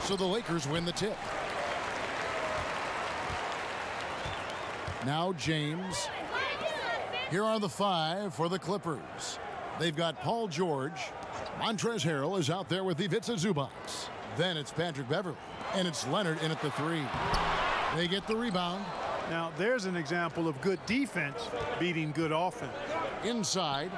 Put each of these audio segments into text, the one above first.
So the Lakers win the tip. Now James. Here are the 5 for the Clippers. They've got Paul George. Montrezl Harrell is out there with Ivica Zubac. Then it's Patrick Beverley. And it's Leonard in at the 3. They get the rebound. Now, there's an example of good defense beating good offense. Inside.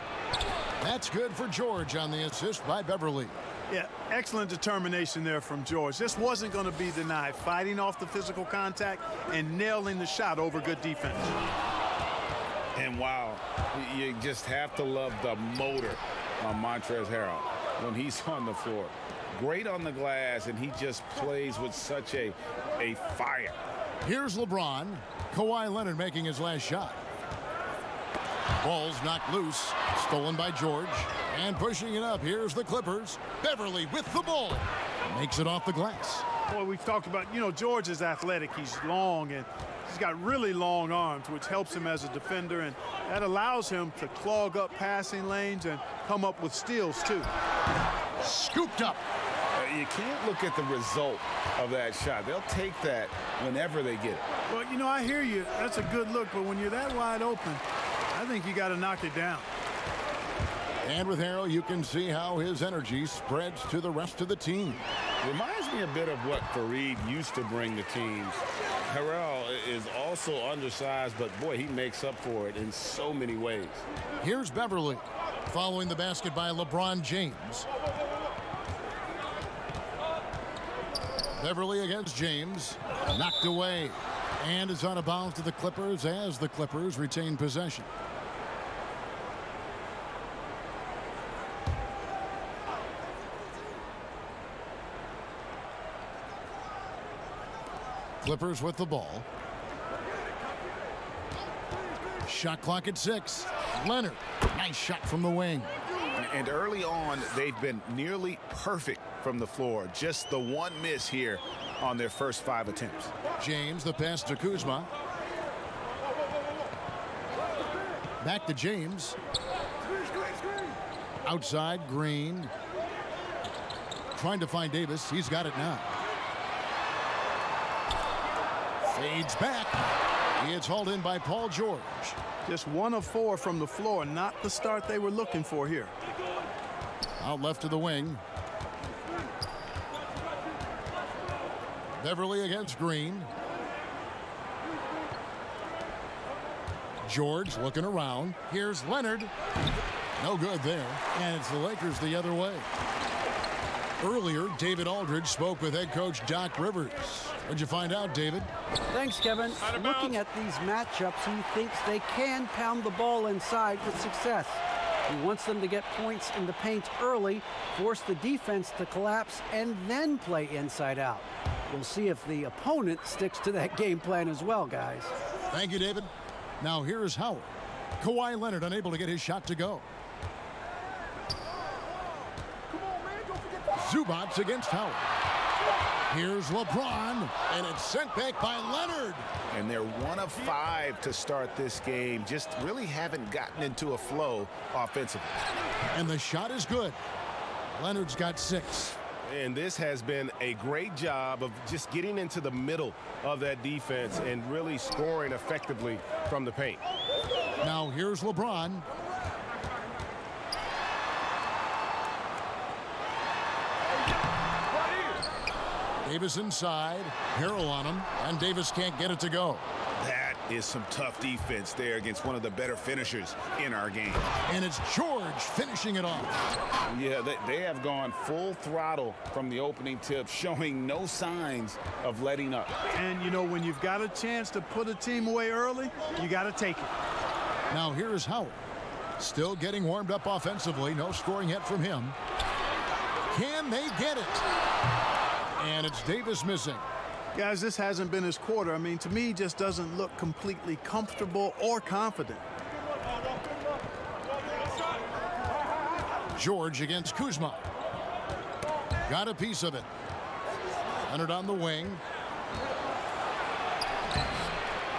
That's good for George on the assist by Beverley. Yeah, excellent determination there from George. This wasn't going to be denied. Fighting off the physical contact and nailing the shot over good defense. And wow, you just have to love the motor on Montrezl Harrell when he's on the floor. Great on the glass, and he just plays with such a fire. Here's LeBron. Kawhi Leonard making his last shot. Ball's knocked loose. Stolen by George. And pushing it up, here's the Clippers. Beverley with the ball. Makes it off the glass. Boy, we've talked about, George is athletic. He's long, and he's got really long arms, which helps him as a defender, and that allows him to clog up passing lanes and come up with steals, too. Scooped up. You can't look at the result of that shot. They'll take that whenever they get it. Well, I hear you. That's a good look, but when you're that wide open, I think you got to knock it down. And with Harrell, you can see how his energy spreads to the rest of the team. Reminds me a bit of what Fareed used to bring the teams. Harrell is also undersized, but boy, he makes up for it in so many ways. Here's Beverley, following the basket by LeBron James. Beverley against James, knocked away, and is out of bounds to the Clippers as the Clippers retain possession. Clippers with the ball. Shot clock at 6. Leonard, nice shot from the wing. And early on, they've been nearly perfect from the floor. Just the one miss here on their first 5 attempts. James, the pass to Kuzma. Back to James. Outside, Green. Trying to find Davis. He's got it now. Fades back. It's hauled in by Paul George. Just 1 of 4 from the floor. Not the start they were looking for here. Out left to the wing. Beverley against Green. George looking around. Here's Leonard. No good there. And it's the Lakers the other way. Earlier, David Aldridge spoke with head coach Doc Rivers. What'd you find out, David? Thanks, Kevin. Looking at these matchups, he thinks they can pound the ball inside with success. He wants them to get points in the paint early, force the defense to collapse, and then play inside out. We'll see if the opponent sticks to that game plan as well, guys. Thank you, David. Now here's Howard. Kawhi Leonard unable to get his shot to go. Zubac against Howard. Here's LeBron, and it's sent back by Leonard. And they're 1 of 5 to start this game. Just really haven't gotten into a flow offensively. And the shot is good. Leonard's got 6. And this has been a great job of just getting into the middle of that defense and really scoring effectively from the paint. Now here's LeBron. Davis inside, Harrell on him, and Davis can't get it to go. That is some tough defense there against one of the better finishers in our game. And it's George finishing it off. Yeah, they have gone full throttle from the opening tip, showing no signs of letting up. And, when you've got a chance to put a team away early, you got to take it. Now here's Howard. Still getting warmed up offensively. No scoring yet from him. Can they get it? And it's Davis missing. Guys, this hasn't been his quarter. To me, he just doesn't look completely comfortable or confident. George against Kuzma. Got a piece of it. Leonard on the wing.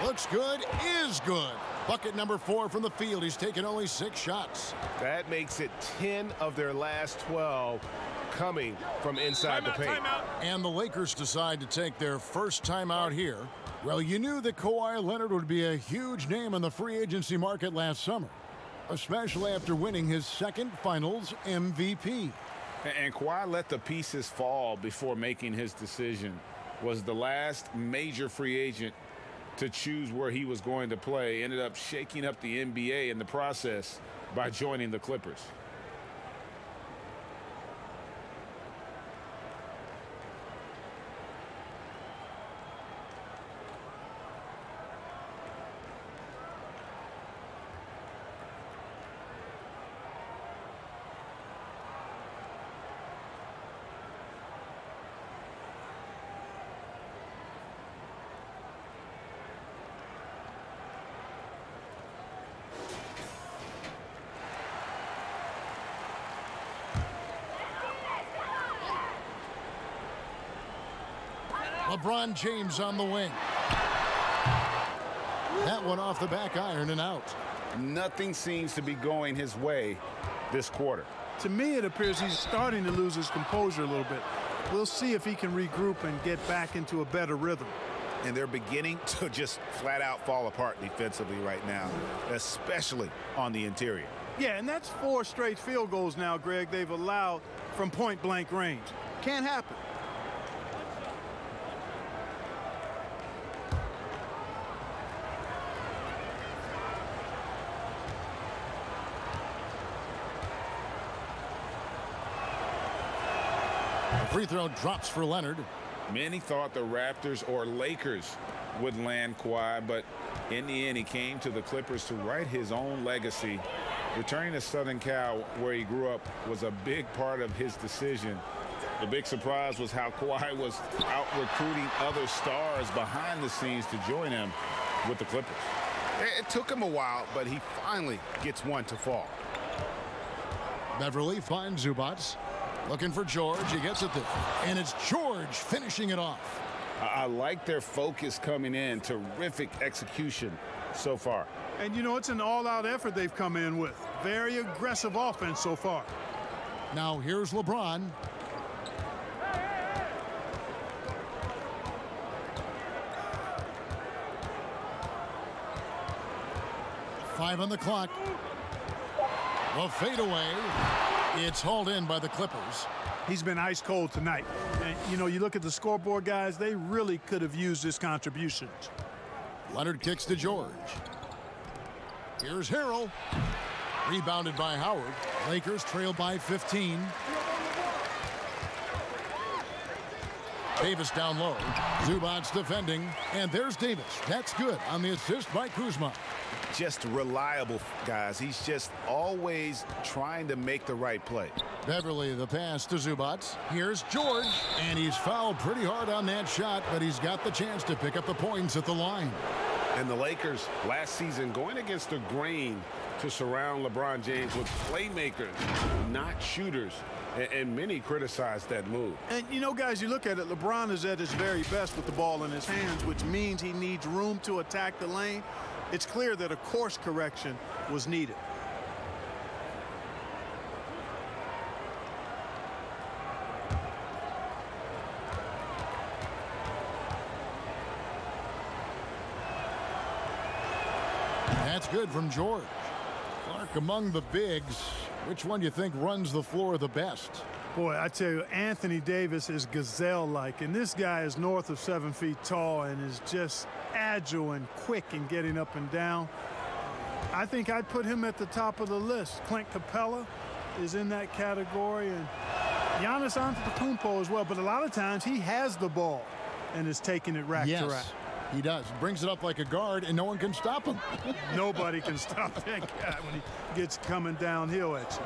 Looks good, is good. Bucket number 4 from the field. He's taken only 6 shots. That makes it 10 of their last 12. coming from inside the paint. And the Lakers decide to take their first timeout here. Well, you knew that Kawhi Leonard would be a huge name in the free agency market last summer, especially after winning his second Finals MVP. And Kawhi let the pieces fall before making his decision. Was the last major free agent to choose where he was going to play. Ended up shaking up the NBA in the process by joining the Clippers. LeBron James on the wing. That one off the back iron and out. Nothing seems to be going his way this quarter. To me, it appears he's starting to lose his composure a little bit. We'll see if he can regroup and get back into a better rhythm. And they're beginning to just flat out fall apart defensively right now, especially on the interior. Yeah, and that's 4 straight field goals now, Greg, they've allowed from point-blank range. Can't happen. The free throw drops for Leonard. Many thought the Raptors or Lakers would land Kawhi, but in the end, he came to the Clippers to write his own legacy. Returning to Southern Cal, where he grew up, was a big part of his decision. The big surprise was how Kawhi was out recruiting other stars behind the scenes to join him with the Clippers. It took him a while, but he finally gets one to fall. Beverly finds Zubac. Looking for George. He gets it there. And it's George finishing it off. I like their focus coming in. Terrific execution so far. And, you know, it's an all-out effort they've come in with. Very aggressive offense so far. Now here's LeBron. Five on the clock. The fadeaway. It's hauled in by the Clippers. He's been ice cold tonight. And, you know, you look at the scoreboard, guys, they really could have used his contributions. Leonard kicks to George. Here's Harrell. Rebounded by Howard. Lakers trail by 15. Davis down low. Zubac defending. And there's Davis. That's good on the assist by Kuzma. Just reliable, guys. He's just always trying to make the right play. Beverly, the pass to Zubac. Here's George. And he's fouled pretty hard on that shot, but he's got the chance to pick up the points at the line. And the Lakers last season going against the grain to surround LeBron James with playmakers, not shooters. And many criticized that move. And, you know, guys, you look at it, LeBron is at his very best with the ball in his hands, which means he needs room to attack the lane. It's clear that a course correction was needed. That's good from George. Clark among the bigs. Which one do you think runs the floor the best? Boy, I tell you, Anthony Davis is gazelle-like, and this guy is north of 7 feet tall and is just agile and quick in getting up and down. I think I'd put him at the top of the list. Clint Capella is in that category, and Giannis Antetokounmpo as well. But a lot of times he has the ball and is taking it rack to rack. He does. Brings it up like a guard, and no one can stop him. Nobody can stop that guy when he gets coming downhill at you.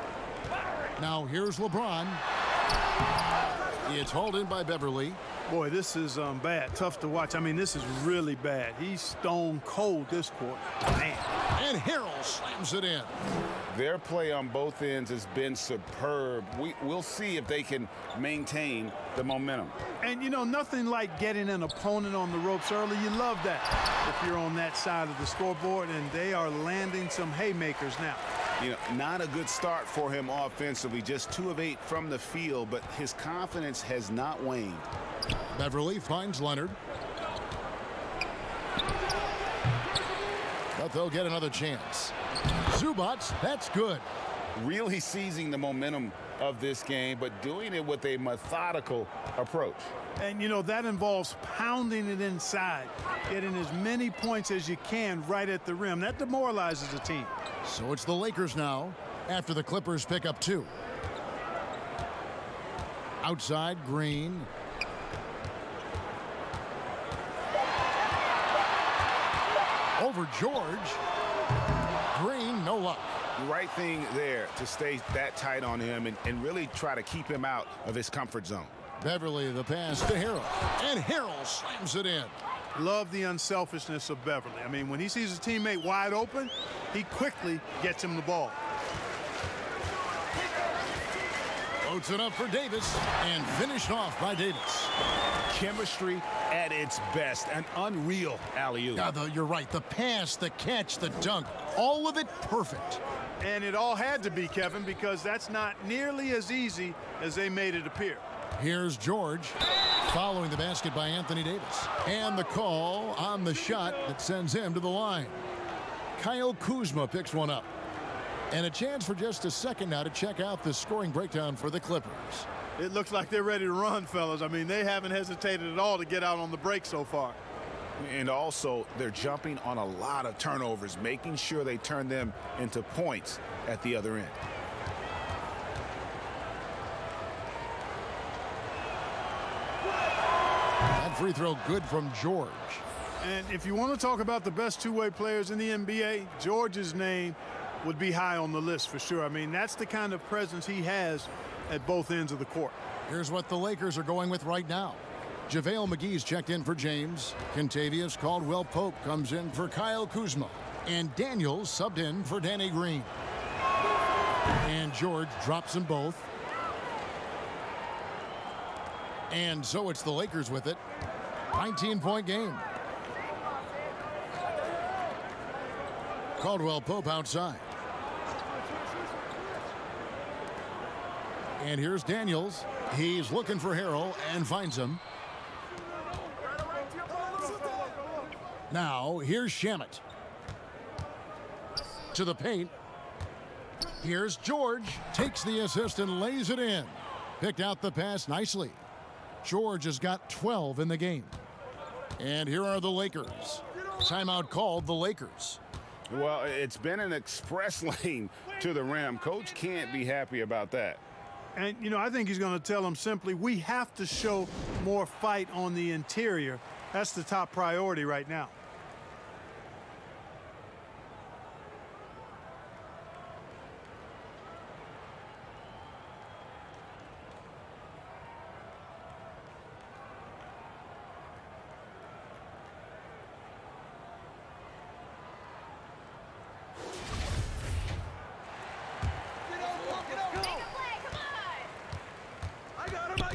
Now here's LeBron. It's hauled in by Beverly. Boy, this is bad. Tough to watch. I mean, this is really bad. He's stone cold this quarter. Man. And Harrell slams it in. Their play on both ends has been superb. We'll see if they can maintain the momentum. And, you know, nothing like getting an opponent on the ropes early. You love that if you're on that side of the scoreboard, and they are landing some haymakers now. Not a good start for him offensively. Just 2 of 8 from the field, but his confidence has not waned. Beverly finds Leonard. But they'll get another chance. Zubats, that's good. Really seizing the momentum of this game, but doing it with a methodical approach. And, that involves pounding it inside, getting as many points as you can right at the rim. That demoralizes the team. So it's the Lakers now after the Clippers pick up 2. Outside, Green. Over George. Green, no luck. The right thing there to stay that tight on him and really try to keep him out of his comfort zone. Beverly, the pass to Harrell. And Harrell slams it in. Love the unselfishness of Beverly. I mean, when he sees his teammate wide open, he quickly gets him the ball. Floats it up for Davis and finished off by Davis. Chemistry at its best. An unreal alley-oop. You're right. The pass, the catch, the dunk, all of it perfect. And it all had to be, Kevin, because that's not nearly as easy as they made it appear. Here's George following the basket by Anthony Davis. And the call on the shot that sends him to the line. Kyle Kuzma picks one up. And a chance for just a second now to check out the scoring breakdown for the Clippers. It looks like they're ready to run, fellas. I mean, they haven't hesitated at all to get out on the break so far. And also, they're jumping on a lot of turnovers, making sure they turn them into points at the other end. That free throw good from George. And if you want to talk about the best two-way players in the NBA, George's name would be high on the list for sure. I mean, that's the kind of presence he has at both ends of the court. Here's what the Lakers are going with right now. JaVale McGee's checked in for James. Kentavious Caldwell-Pope comes in for Kyle Kuzma. And Daniels subbed in for Danny Green. And George drops them both. And so it's the Lakers with it. 19-point game. Caldwell-Pope outside. And here's Daniels. He's looking for Harrell and finds him. Now, here's Shamet. To the paint. Here's George. Takes the assist and lays it in. Picked out the pass nicely. George has got 12 in the game. And here are the Lakers. Timeout called the Lakers. Well, it's been an express lane to the rim. Coach can't be happy about that. And, you know, I think he's going to tell them simply, we have to show more fight on the interior. That's the top priority right now.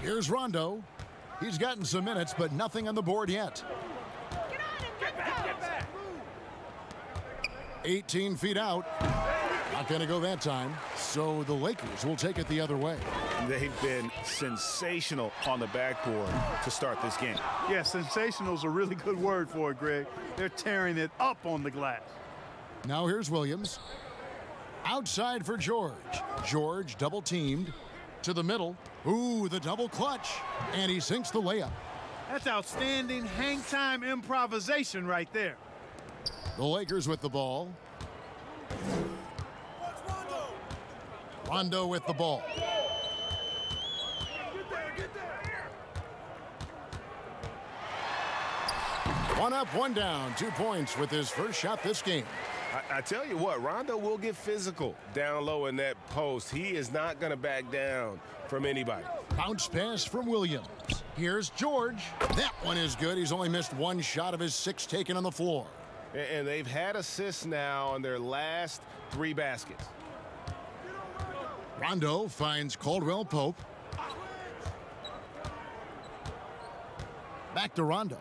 Here's Rondo. He's gotten some minutes, but nothing on the board yet. 18 feet out. Not going to go that time. So the Lakers will take it the other way. They've been sensational on the backboard to start this game. Yeah, sensational is a really good word for it, Greg. They're tearing it up on the glass. Now here's Williams. Outside for George. George double teamed. To the middle. Ooh, the double clutch. And he sinks the layup. That's outstanding hang time improvisation right there. The Lakers with the ball. Rondo with the ball. One up, one down. 2 points with his first shot this game. I tell you what, Rondo will get physical down low in that post. He is not going to back down from anybody. Bounce pass from Williams. Here's George. That one is good. He's only missed one shot of his 6 taken on the floor. And they've had assists now on their last 3 baskets. Rondo finds Caldwell-Pope. Back to Rondo.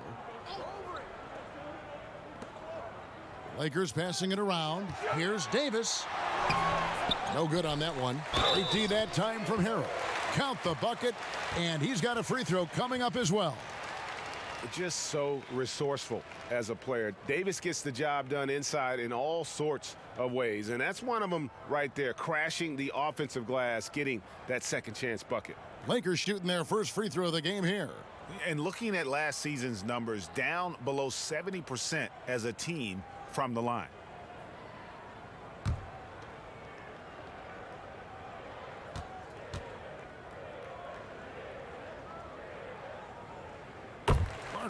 Lakers passing it around. Here's Davis. No good on that one. 3D that time from Harrell. Count the bucket, and he's got a free throw coming up as well. Just so resourceful as a player. Davis gets the job done inside in all sorts of ways, and that's one of them right there, crashing the offensive glass, getting that second chance bucket. Lakers shooting their first free throw of the game here. And looking at last season's numbers, down below 70% as a team from the line.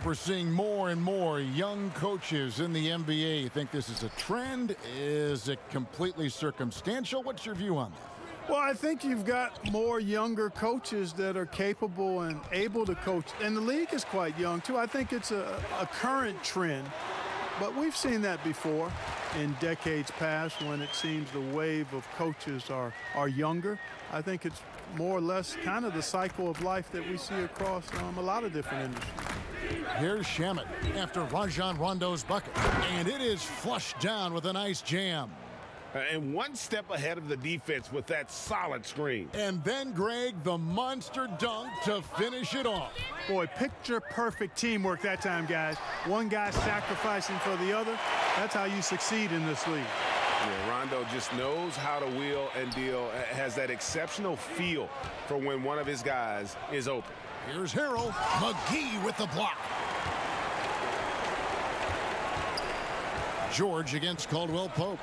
We're seeing more and more young coaches in the NBA. You think this is a trend? Is it completely circumstantial? What's your view on that? Well, I think you've got more younger coaches that are capable and able to coach. And the league is quite young, too. I think it's a current trend. But we've seen that before in decades past when it seems the wave of coaches are younger. I think it's more or less kind of the cycle of life that we see across a lot of different industries. Here's Shamet after Rajon Rondo's bucket. And it is flushed down with a nice jam. And one step ahead of the defense with that solid screen. And then, Greg, the monster dunk to finish it off. Boy, picture-perfect teamwork that time, guys. One guy sacrificing for the other. That's how you succeed in this league. Yeah, Rondo just knows how to wheel and deal, has that exceptional feel for when one of his guys is open. Here's Harrell. McGee with the block. George against Caldwell Pope.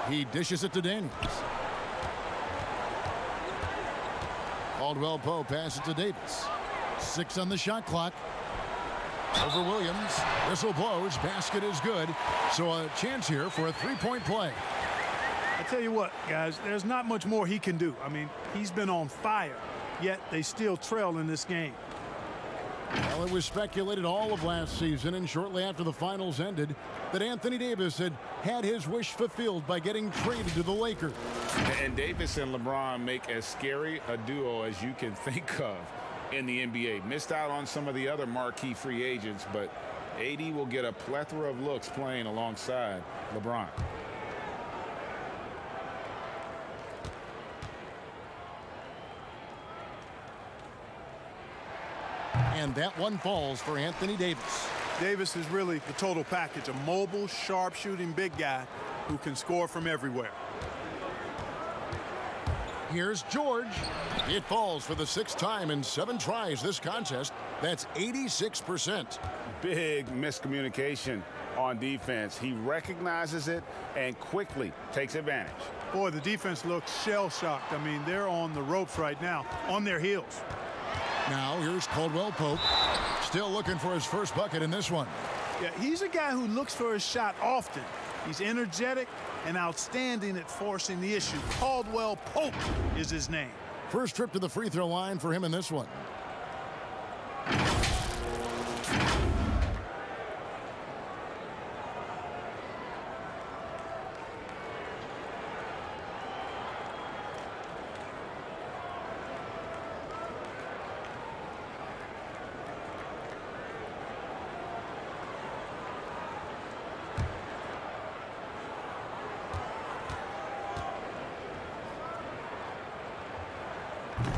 He dishes it to Daniels. Caldwell Pope passes it to Davis. 6 on the shot clock. Over Williams. Whistle blows. Basket is good. So a chance here for a three-point play. I tell you what, guys, there's not much more he can do. I mean, he's been on fire, yet they still trail in this game. Well, it was speculated all of last season and shortly after the finals ended that Anthony Davis had his wish fulfilled by getting traded to the Lakers. And Davis and LeBron make as scary a duo as you can think of in the NBA. Missed out on some of the other marquee free agents, but AD will get a plethora of looks playing alongside LeBron. And that one falls for Anthony Davis. Davis is really the total package, a mobile, sharp-shooting big guy who can score from everywhere. Here's George. It falls for the 6th time in 7 tries this contest. That's 86%. Big miscommunication on defense. He recognizes it and quickly takes advantage. Boy, the defense looks shell-shocked. I mean, they're on the ropes right now, on their heels. Now here's Caldwell Pope. Still looking for his first bucket in this one. Yeah, he's a guy who looks for his shot often. He's energetic and outstanding at forcing the issue. Caldwell Pope is his name. First trip to the free throw line for him in this one.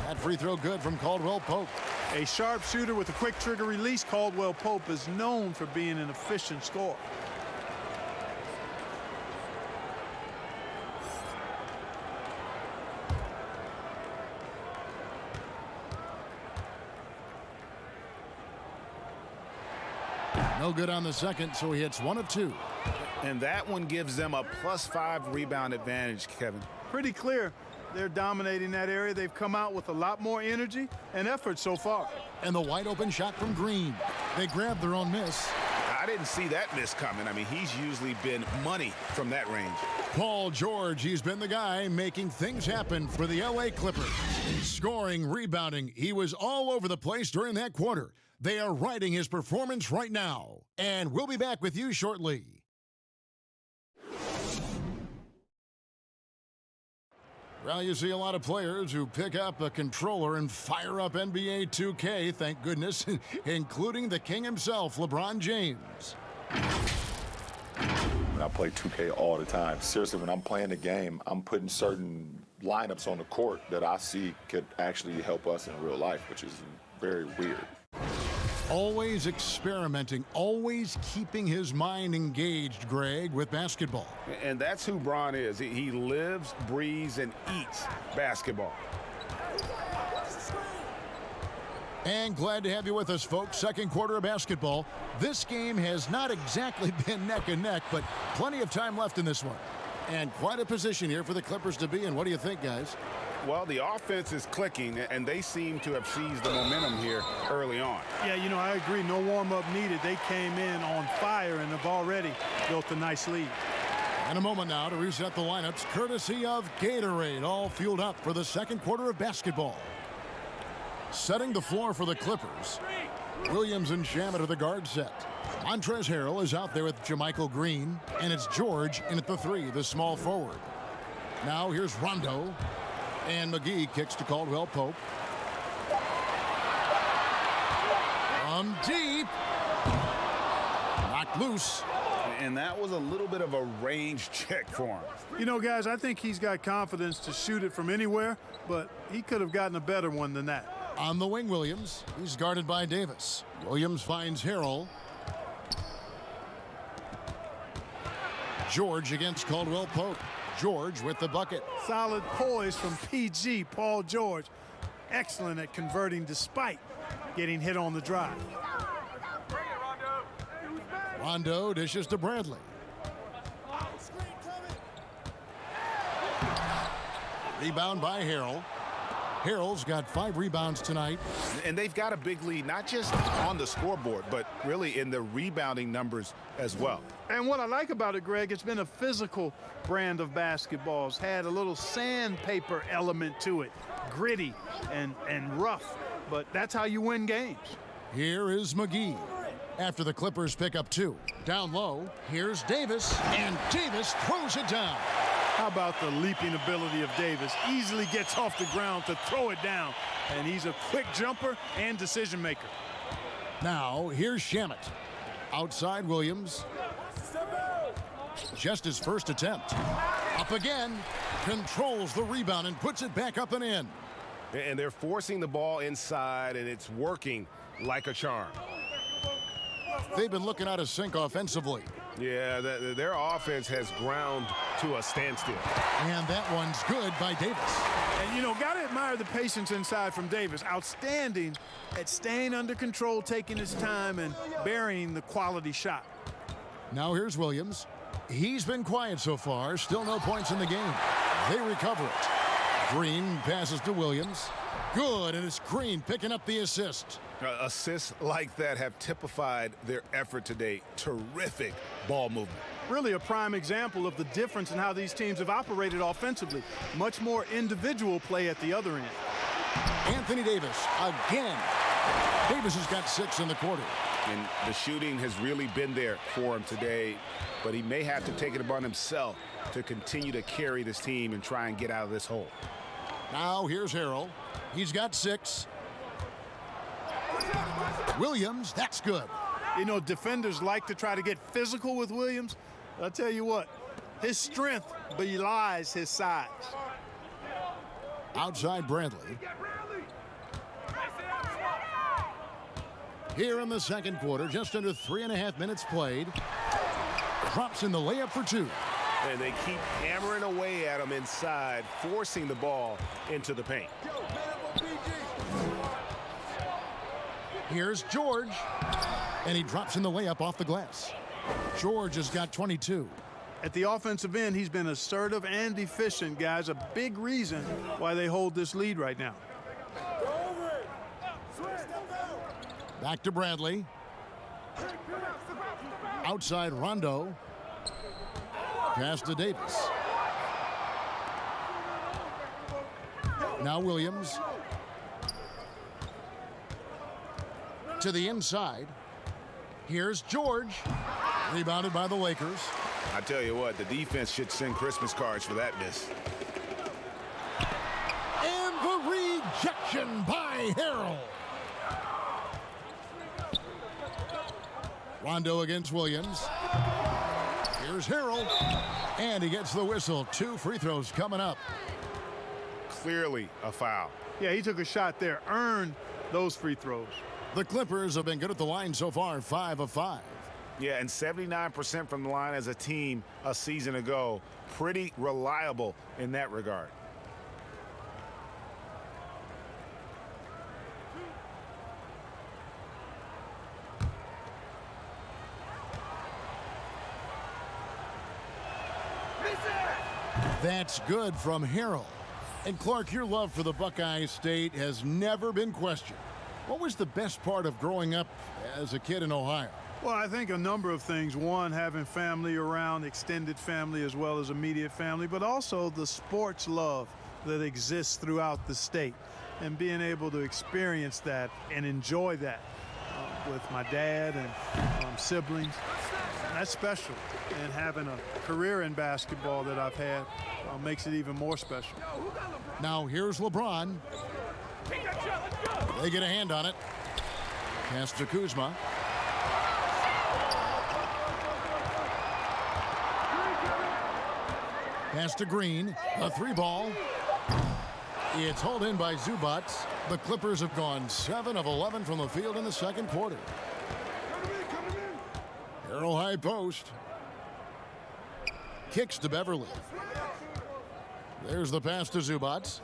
That free throw good from Caldwell Pope. A sharp shooter with a quick trigger release, Caldwell Pope is known for being an efficient scorer. No good on the second, so he hits 1 of 2. And that one gives them a +5 rebound advantage, Kevin. Pretty clear. They're dominating that area. They've come out with a lot more energy and effort so far. And the wide open shot from Green. They grabbed their own miss. I didn't see that miss coming. I mean, he's usually been money from that range. Paul George, he's been the guy making things happen for the LA Clippers. Scoring, rebounding, he was all over the place during that quarter. They are riding his performance right now. And we'll be back with you shortly. Well, you see a lot of players who pick up a controller and fire up NBA 2K, thank goodness, including the king himself, LeBron James. A play 2K all the time. Seriously, when I'm playing the game, I'm putting certain lineups on the court that I see could actually help us in real life, which is very weird. Always experimenting, always keeping his mind engaged, Greg, with basketball. And that's who Bron is. He lives, breathes, and eats basketball. And glad to have you with us, folks. Second quarter of basketball. This game has not exactly been neck and neck, but plenty of time left in this one. And quite a position here for the Clippers to be in. What do you think, guys? Well, the offense is clicking, and they seem to have seized the momentum here early on. Yeah, you know, I agree. No warm-up needed. They came in on fire and have already built a nice lead. And a moment now to reset the lineups, courtesy of Gatorade, all fueled up for the second quarter of basketball. Setting the floor for the Clippers, Williams and Shamet are the guard set. Montrezl Harrell is out there with JaMychal Green, and it's George in at the three, the small forward. Now here's Rondo, and McGee kicks to Caldwell Pope. From deep, knocked loose. And that was a little bit of a range check for him. You know, guys, I think he's got confidence to shoot it from anywhere, but he could have gotten a better one than that. On the wing, Williams. He's guarded by Davis. Williams finds Harrell. George against Caldwell Pope. George with the bucket. Solid poise from PG, Paul George. Excellent at converting despite getting hit on the drive. Rondo dishes to Bradley. Rebound by Harrell. Harrell's got 5 rebounds tonight. And they've got a big lead, not just on the scoreboard, but really in the rebounding numbers as well. And what I like about it, Greg, it's been a physical brand of basketball. It's had a little sandpaper element to it, gritty and rough, but that's how you win games. Here is McGee. After the Clippers pick up 2. Down low, here's Davis, and Davis throws it down. How about the leaping ability of Davis? Easily gets off the ground to throw it down, and he's a quick jumper and decision maker. Now, here's Shamet. Outside Williams. Just his first attempt. Up again. Controls the rebound and puts it back up and in. And they're forcing the ball inside, and it's working like a charm. They've been looking out of sync offensively. Yeah, their offense has ground to a standstill. And that one's good by Davis. And, you know, got to admire the patience inside from Davis. Outstanding at staying under control, taking his time, and burying the quality shot. Now here's Williams. He's been quiet so far. Still no points in the game. They recover it. Green passes to Williams. Good, and it's Green picking up the assist. Assists like that have typified their effort today. Terrific ball movement. Really a prime example of the difference in how these teams have operated offensively. Much more individual play at the other end. Anthony Davis again. Davis has got 6 in the quarter. And the shooting has really been there for him today, but he may have to take it upon himself to continue to carry this team and try and get out of this hole. Now here's Harrell. He's got 6. Williams, that's good. You know, defenders like to try to get physical with Williams. I'll tell you what, his strength belies his size. Outside Bradley. Here in the second quarter, just under 3.5 minutes played. Drops in the layup for 2. And they keep hammering away at him inside, forcing the ball into the paint. Here's George, and he drops in the layup off the glass. George has got 22. At the offensive end, he's been assertive and efficient, guys. A big reason why they hold this lead right now. Back to Bradley. Outside Rondo. Pass to Davis. Now Williams. To the inside. Here's George. Rebounded by the Lakers. I tell you what, the defense should send Christmas cards for that miss. And the rejection by Harrell. Rondo against Williams. Here's Harrell. And he gets the whistle. 2 free throws coming up. Clearly a foul. Yeah, he took a shot there, earned those free throws. The Clippers have been good at the line so far, 5 of 5. Yeah, and 79% from the line as a team a season ago. Pretty reliable in that regard. That's good from Harrell. And Clark, your love for the Buckeye State has never been questioned. What was the best part of growing up as a kid in Ohio? Well, I think a number of things. One, having family around, extended family as well as immediate family, but also the sports love that exists throughout the state and being able to experience that and enjoy that with my dad and siblings. That's special. And having a career in basketball that I've had makes it even more special. Now here's LeBron. They get a hand on it. Pass to Kuzma. Pass to Green. A 3-ball. It's hauled in by Zubats. The Clippers have gone 7 of 11 from the field in the second quarter. Harrell high post. Kicks to Beverly. There's the pass to Zubats.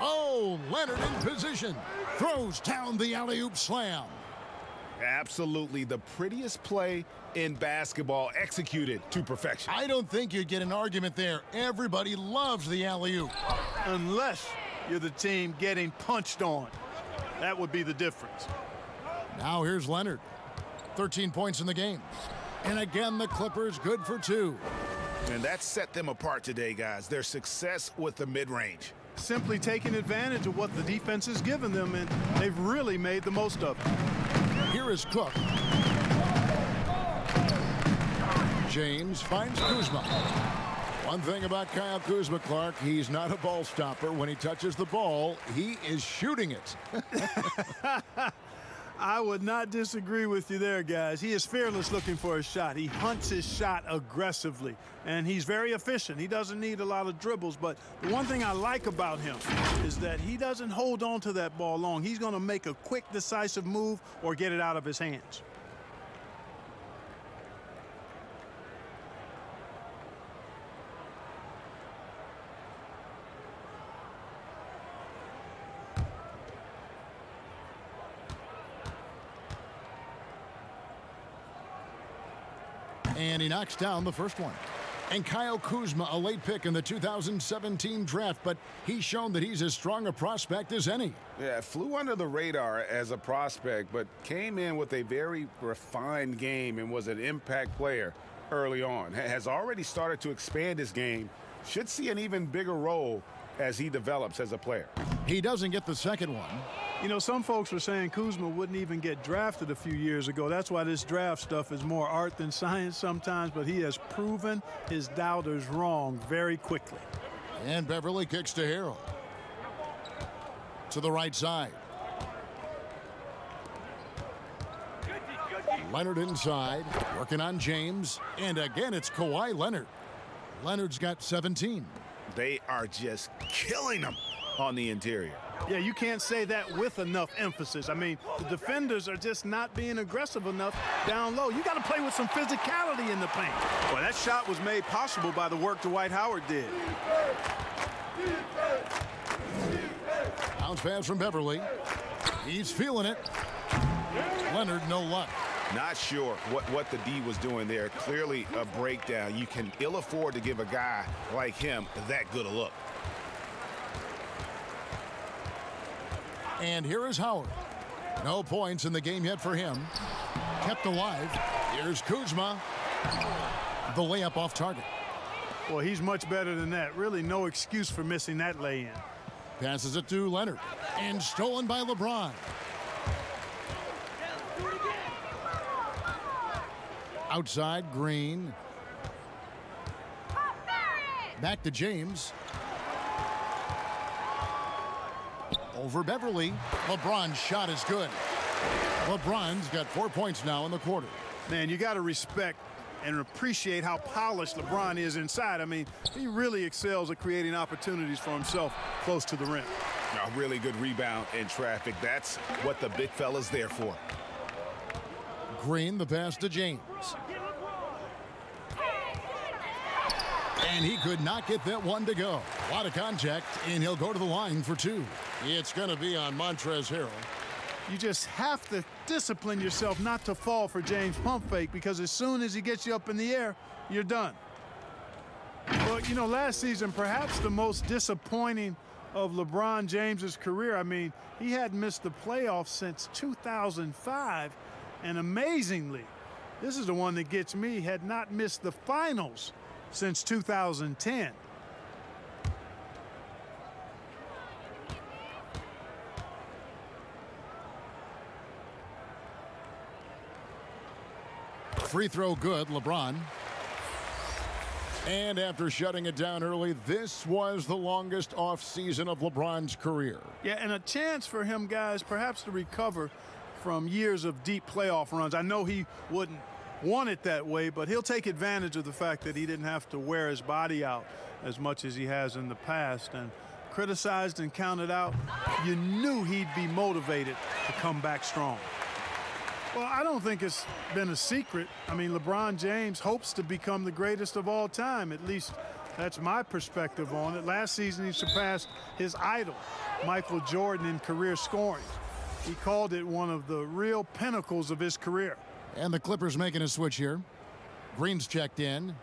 Oh, Leonard in position. Throws down the alley-oop slam. Absolutely the prettiest play in basketball, executed to perfection. I don't think you'd get an argument there. Everybody loves the alley-oop. Unless you're the team getting punched on. That would be the difference. Now here's Leonard. 13 points in the game. And again, the Clippers good for 2. And that set them apart today, guys. Their success with the mid-range. Simply taking advantage of what the defense has given them, and they've really made the most of it. Here is Cook. James finds Kuzma. One thing about Kyle Kuzma, Clark, he's not a ball stopper. When he touches the ball, he is shooting it. I would not disagree with you there, guys. He is fearless looking for a shot. He hunts his shot aggressively, and he's very efficient. He doesn't need a lot of dribbles, but the one thing I like about him is that he doesn't hold on to that ball long. He's going to make a quick, decisive move or get it out of his hands. And he knocks down the first one. And Kyle Kuzma, a late pick in the 2017 draft, but he's shown that he's as strong a prospect as any. Yeah, flew under the radar as a prospect, but came in with a very refined game and was an impact player early on. Has already started to expand his game. Should see an even bigger role as he develops as a player. He doesn't get the second one. You know, some folks were saying Kuzma wouldn't even get drafted a few years ago. That's why this draft stuff is more art than science sometimes, but he has proven his doubters wrong very quickly. And Beverly kicks to Harrell. To the right side. Leonard inside, working on James. And again, it's Kawhi Leonard. Leonard's got 17. They are just killing them on the interior. Yeah, you can't say that with enough emphasis. I mean, the defenders are just not being aggressive enough down low. You got to play with some physicality in the paint. Well, that shot was made possible by the work Dwight Howard did. Bounce pass from Beverly. He's feeling it. Leonard, no luck. Not sure what the D was doing there. Clearly a breakdown. You can ill afford to give a guy like him that good a look. And here is Howard. No points in the game yet for him. Kept alive. Here's Kuzma. The layup off target. Well, he's much better than that. Really no excuse for missing that lay-in. Passes it to Leonard. And stolen by LeBron. Outside, Green. Back to James. Over Beverly. LeBron's shot is good. LeBron's got 4 points now in the quarter. Man, you got to respect and appreciate how polished LeBron is inside. I mean, he really excels at creating opportunities for himself close to the rim. A really good rebound in traffic. That's what the big fella's there for. Green, the pass to James. And he could not get that one to go. A lot of contact, and he'll go to the line for two. It's going to be on Montrezl Harrell. You just have to discipline yourself not to fall for James' pump fake, because as soon as he gets you up in the air, you're done. Well, you know, last season, perhaps the most disappointing of LeBron James's career. I mean, he hadn't missed the playoffs since 2005, and amazingly, this is the one that gets me, had not missed the finals since 2010. Free throw good, LeBron. And after shutting it down early, this was the longest offseason of LeBron's career. Yeah, and a chance for him, guys, perhaps to recover from years of deep playoff runs. I know he wouldn't want it that way, but he'll take advantage of the fact that he didn't have to wear his body out as much as he has in the past. And criticized and counted out, you knew he'd be motivated to come back strong. Well, I don't think it's been a secret. I mean, LeBron James hopes to become the greatest of all time. At least that's my perspective on it. Last season, he surpassed his idol, Michael Jordan, in career scoring. He called it one of the real pinnacles of his career. And the Clippers making a switch here. Green's checked in.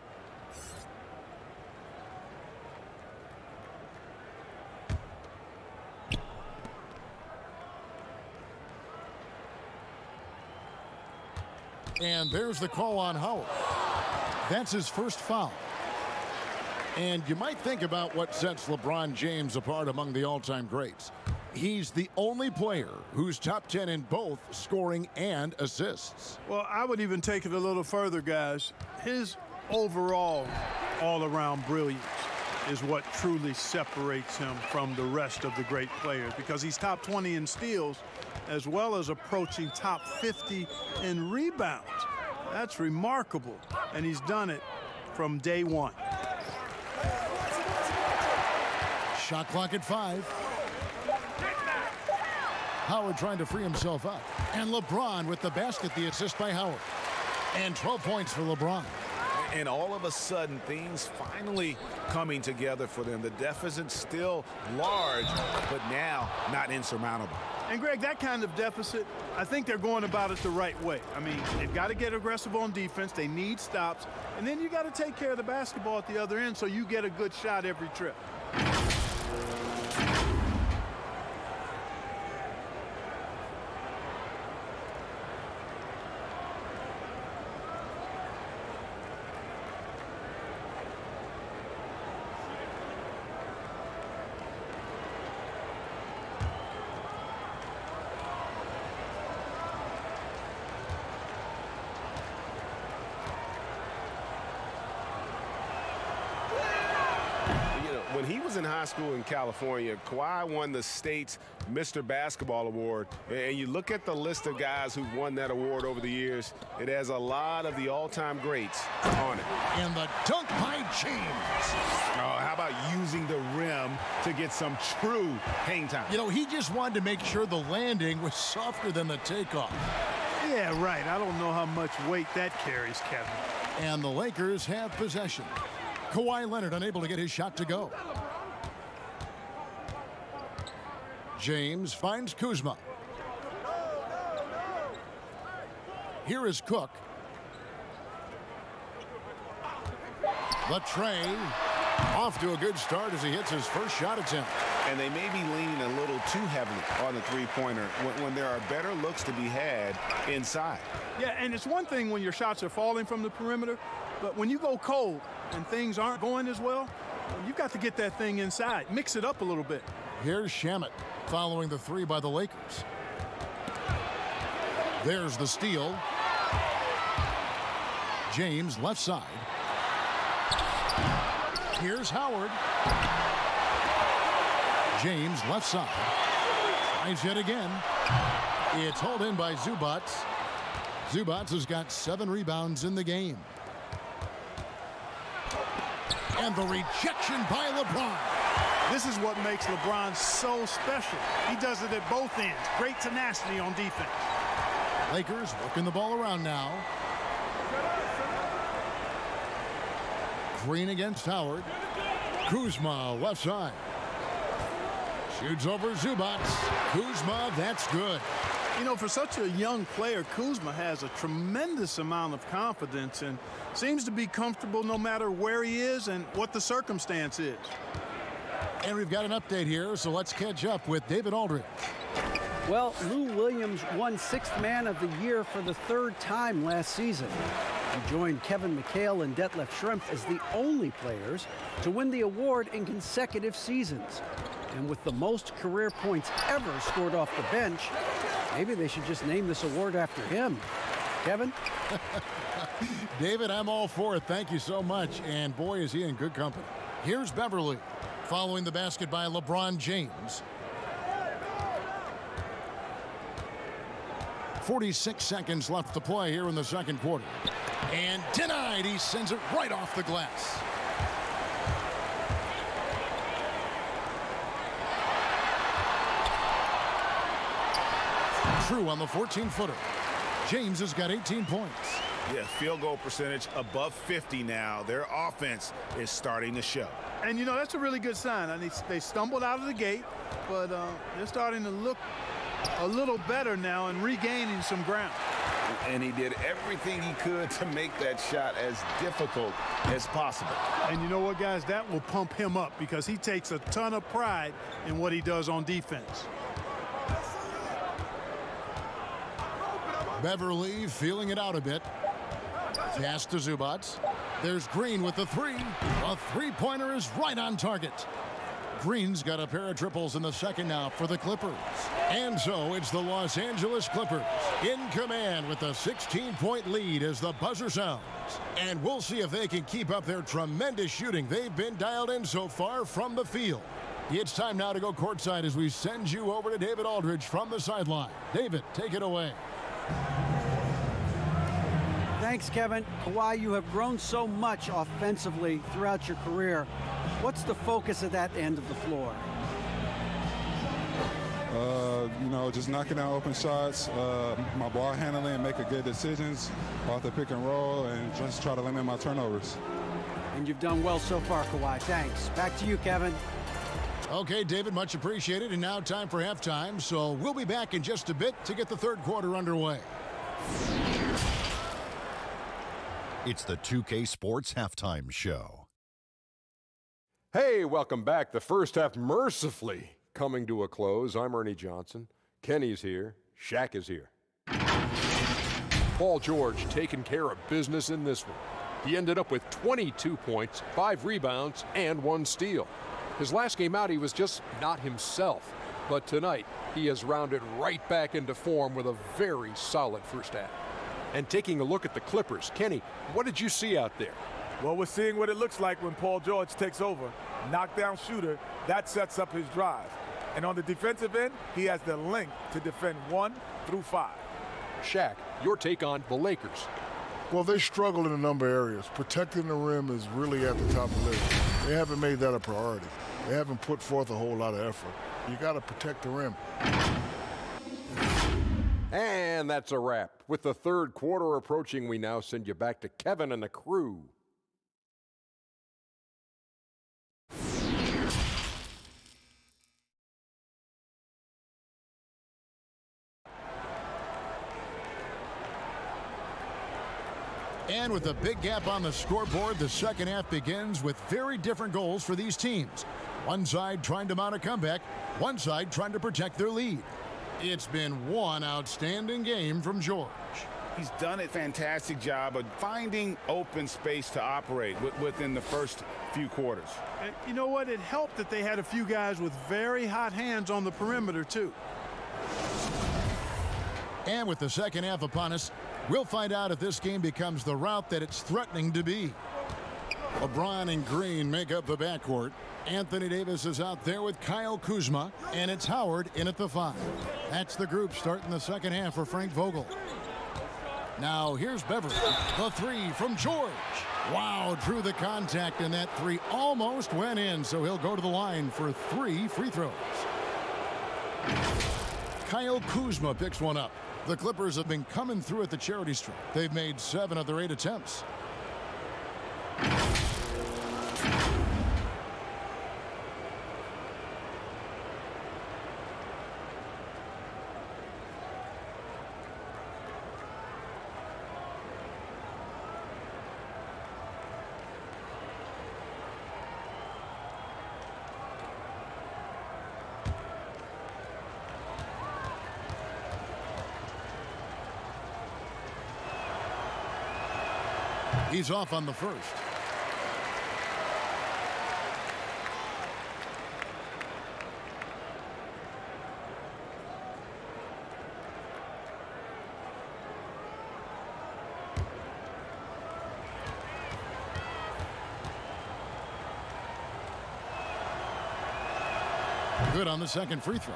And there's the call on Howard. That's his first foul. And you might think about what sets LeBron James apart among the all-time greats. He's the only player who's top 10 in both scoring and assists. Well, I would even take it a little further, guys. His overall all-around brilliance is what truly separates him from the rest of the great players, because he's top 20 in steals as well as approaching top 50 in rebounds. That's remarkable, and he's done it from day one. Shot clock at 5. Howard trying to free himself up. And LeBron with the basket, the assist by Howard. And 12 points for LeBron. And all of a sudden, things finally coming together for them. The deficit's still large, but now not insurmountable. And, Greg, that kind of deficit, I think they're going about it the right way. I mean, they've got to get aggressive on defense. They need stops. And then you got to take care of the basketball at the other end so you get a good shot every trip. When he was in high school in California, Kawhi won the state's Mr. Basketball Award. And you look at the list of guys who've won that award over the years, it has a lot of the all-time greats on it. And the dunk by James. Oh, how about using the rim to get some true hang time? You know, he just wanted to make sure the landing was softer than the takeoff. Yeah, right. I don't know how much weight that carries, Kevin. And the Lakers have possession. Kawhi Leonard unable to get his shot to go. James finds Kuzma. Here is Cook. The tray off to a good start as he hits his first shot attempt. And they may be leaning a little too heavily on the three-pointer when there are better looks to be had inside. Yeah, and it's one thing when your shots are falling from the perimeter, but when you go cold and things aren't going as well, you've got to get that thing inside. Mix it up a little bit. Here's Shamet following the three by the Lakers. There's the steal. James left side. Here's Howard. James left side. Tries yet again. It's hauled in by Zubac. Zubats has got 7 rebounds in the game. And the rejection by LeBron. This is what makes LeBron so special. He does it at both ends. Great tenacity on defense. Lakers working the ball around now. Green against Howard. Kuzma left side. Shoots over Zubats. Kuzma, that's good. You know, for such a young player, Kuzma has a tremendous amount of confidence and seems to be comfortable no matter where he is and what the circumstance is. And we've got an update here, so let's catch up with David Aldridge. Well, Lou Williams won 6th Man of the Year for the 3rd time last season. He joined Kevin McHale and Detlef Schrempf as the only players to win the award in consecutive seasons. And with the most career points ever scored off the bench, maybe they should just name this award after him. Kevin? David, I'm all for it. Thank you so much. And boy, is he in good company. Here's Beverly following the basket by LeBron James. 46 seconds left to play here in the second quarter. And denied. He sends it right off the glass. True on the 14-footer. James has got 18 points. Yeah, field goal percentage above 50 now. Their offense is starting to show. And, you know, that's a really good sign. I mean, they stumbled out of the gate, but they're starting to look a little better now and regaining some ground. And he did everything he could to make that shot as difficult as possible. And you know what, guys? That will pump him up because he takes a ton of pride in what he does on defense. Beverly feeling it out a bit. Pass to Zubats. There's Green with the 3. A three-pointer is right on target. Green's got a pair of triples in the second now for the Clippers. And so it's the Los Angeles Clippers in command with a 16-point lead as the buzzer sounds. And we'll see if they can keep up their tremendous shooting they've been dialed in so far from the field. It's time now to go courtside as we send you over to David Aldridge from the sideline. David, take it away. Thanks, Kevin. Kawhi, you have grown so much offensively throughout your career. What's the focus of that end of the floor? You know, just knocking down open shots, my ball handling, making good decisions off the pick and roll, and just try to limit my turnovers. And you've done well so far, Kawhi. Thanks. Back to you, Kevin. Okay, David, much appreciated. And now time for halftime. So we'll be back in just a bit to get the third quarter underway. It's the 2K Sports Halftime Show. Hey, welcome back. The first half mercifully coming to a close. I'm Ernie Johnson. Kenny's here. Shaq is here. Paul George taking care of business in this one. He ended up with 22 points, 5 rebounds, and 1 steal. His last game out, he was just not himself. But tonight, he has rounded right back into form with a very solid first half. And taking a look at the Clippers, Kenny, what did you see out there? Well, we're seeing what it looks like when Paul George takes over. Knockdown shooter, that sets up his drive. And on the defensive end, he has the length to defend 1 through 5. Shaq, your take on the Lakers. Well, they struggle in a number of areas. Protecting the rim is really at the top of the list. They haven't made that a priority. They haven't put forth a whole lot of effort. You got to protect the rim. And that's a wrap. With the third quarter approaching, we now send you back to Kevin and the crew. And with a big gap on the scoreboard, the second half begins with very different goals for these teams. One side trying to mount a comeback, one side trying to protect their lead. It's been one outstanding game from George. He's done a fantastic job of finding open space to operate within the first few quarters. And you know what? It helped that they had a few guys with very hot hands on the perimeter, too. And with the second half upon us, we'll find out if this game becomes the route that it's threatening to be. LeBron and Green make up the backcourt. Anthony Davis is out there with Kyle Kuzma, and it's Howard in at the 5. That's the group starting the second half for Frank Vogel. Now here's Beverly. The three from George. Wow, drew the contact, and that three almost went in, so he'll go to the line for 3 free throws. Kyle Kuzma picks one up. The Clippers have been coming through at the charity stripe. They've made 7 of their 8 attempts. He's off on the first. Good on the second free throw.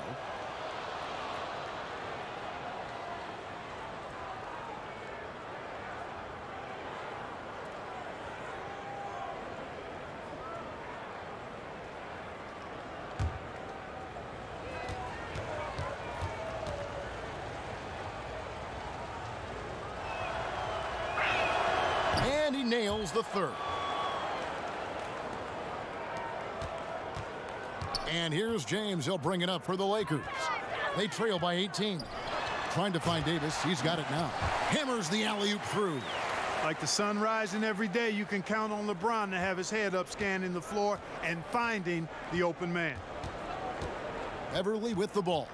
And he nails the third. And here's James. He'll bring it up for the Lakers. They trail by 18. Trying to find Davis. He's got it now. Hammers the alley-oop through. Like the sun rising every day, you can count on LeBron to have his head up scanning the floor and finding the open man. Beverly with the ball.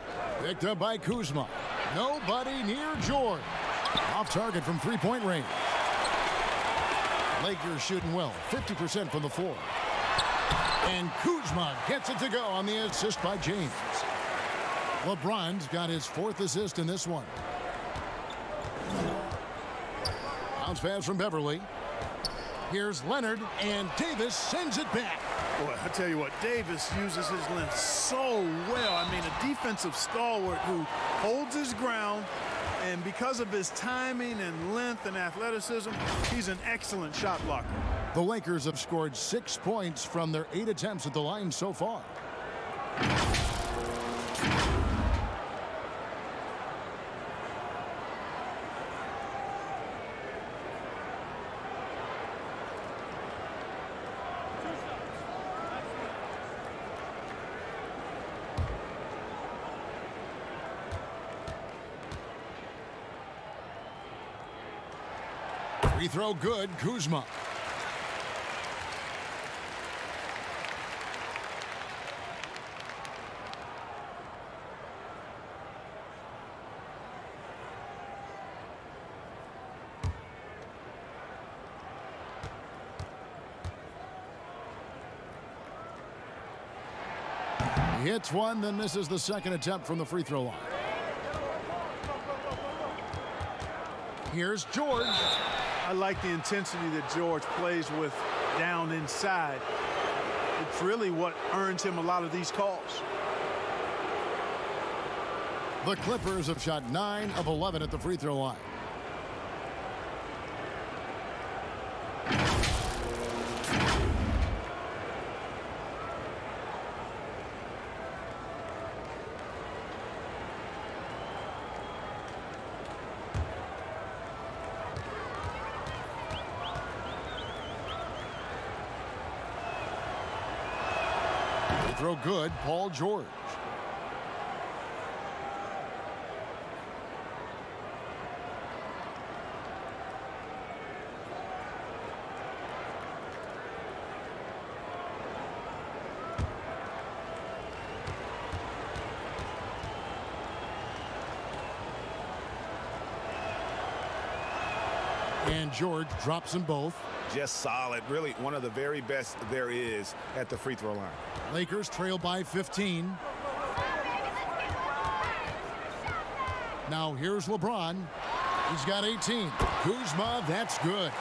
Picked up by Kuzma. Nobody near George. Off target from three-point range. Lakers shooting well, 50% from the floor. And Kuzma gets it to go on the assist by James. LeBron's got his 4th assist in this one. Bounce pass from Beverly. Here's Leonard, and Davis sends it back. Boy, I tell you what, Davis uses his length so well. I mean, a defensive stalwart who holds his ground, and because of his timing and length and athleticism, he's an excellent shot blocker. The Lakers have scored 6 points from their 8 attempts at the line so far. Free throw good, Kuzma. He hits one, then misses the second attempt from the free throw line. Here's George. I like the intensity that George plays with down inside. It's really what earns him a lot of these calls. The Clippers have shot 9 of 11 at the free throw line. Throw good, Paul George. And George drops them both. Just solid. Really one of the very best there is at the free throw line. Lakers trail by 15. Now here's LeBron. He's got 18. Kuzma, that's good.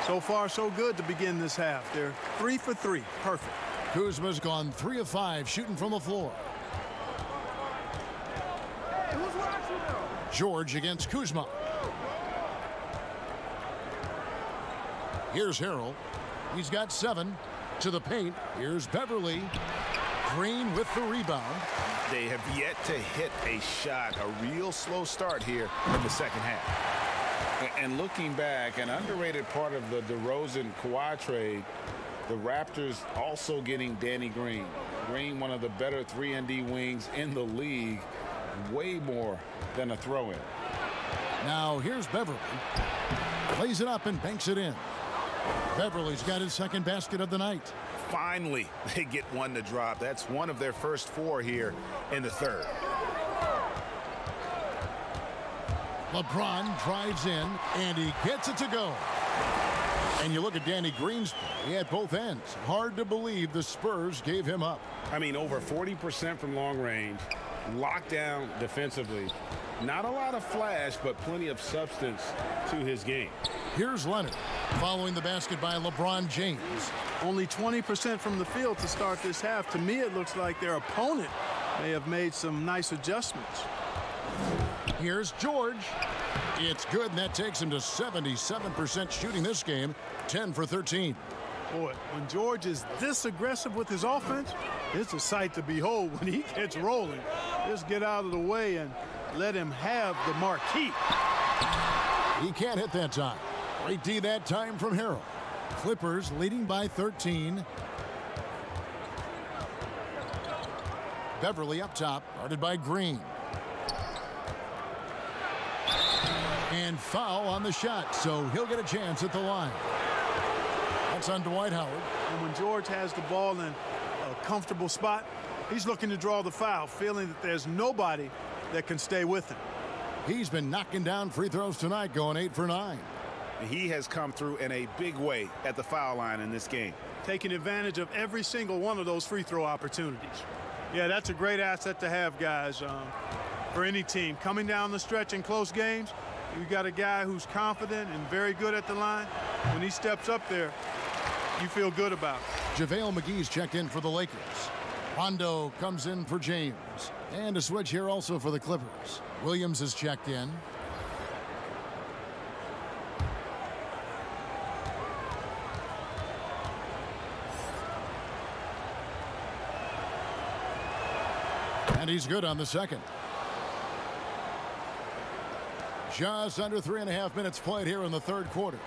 So far, so good to begin this half. They're 3 for 3. Perfect. Kuzma's gone 3 of 5 shooting from the floor. George against Kuzma. Here's Harrell. He's got 7 to the paint. Here's Beverly. Green with the rebound. They have yet to hit a shot, a real slow start here in the second half. And looking back, an underrated part of the DeRozan-Kawhi trade, the Raptors also getting Danny Green. Green, one of the better 3-and-D wings in the league, way more than a throw-in. Now here's Beverly. Plays it up and banks it in. Beverly's got his second basket of the night. Finally, they get one to drop. That's one of their first 4 here in the third. LeBron drives in, and he gets it to go. And you look at Danny Green's play at both ends. Hard to believe the Spurs gave him up. I mean, over 40% from long range, locked down defensively. Not a lot of flash, but plenty of substance to his game. Here's Leonard, following the basket by LeBron James. Only 20% from the field to start this half. To me, it looks like their opponent may have made some nice adjustments. Here's George. It's good, and that takes him to 77% shooting this game, 10 for 13. Boy, when George is this aggressive with his offense, it's a sight to behold when he gets rolling. Just get out of the way and let him have the marquee. He can't hit that time. Great D that time from Harrell. Clippers leading by 13. Beverly up top, guarded by Green. And foul on the shot, so he'll get a chance at the line. That's on Dwight Howard. And when George has the ball in a comfortable spot, he's looking to draw the foul, feeling that there's nobody that can stay with him. He's been knocking down free throws tonight, going 8 for 9. He has come through in a big way at the foul line in this game. Taking advantage of every single one of those free throw opportunities. Yeah, that's a great asset to have, guys, for any team. Coming down the stretch in close games, you got a guy who's confident and very good at the line. When he steps up there, you feel good about it. JaVale McGee's checked in for the Lakers. Rondo comes in for James. And a switch here also for the Clippers. Williams is checked in. And he's good on the second. Just under 3.5 minutes played here in the third quarter.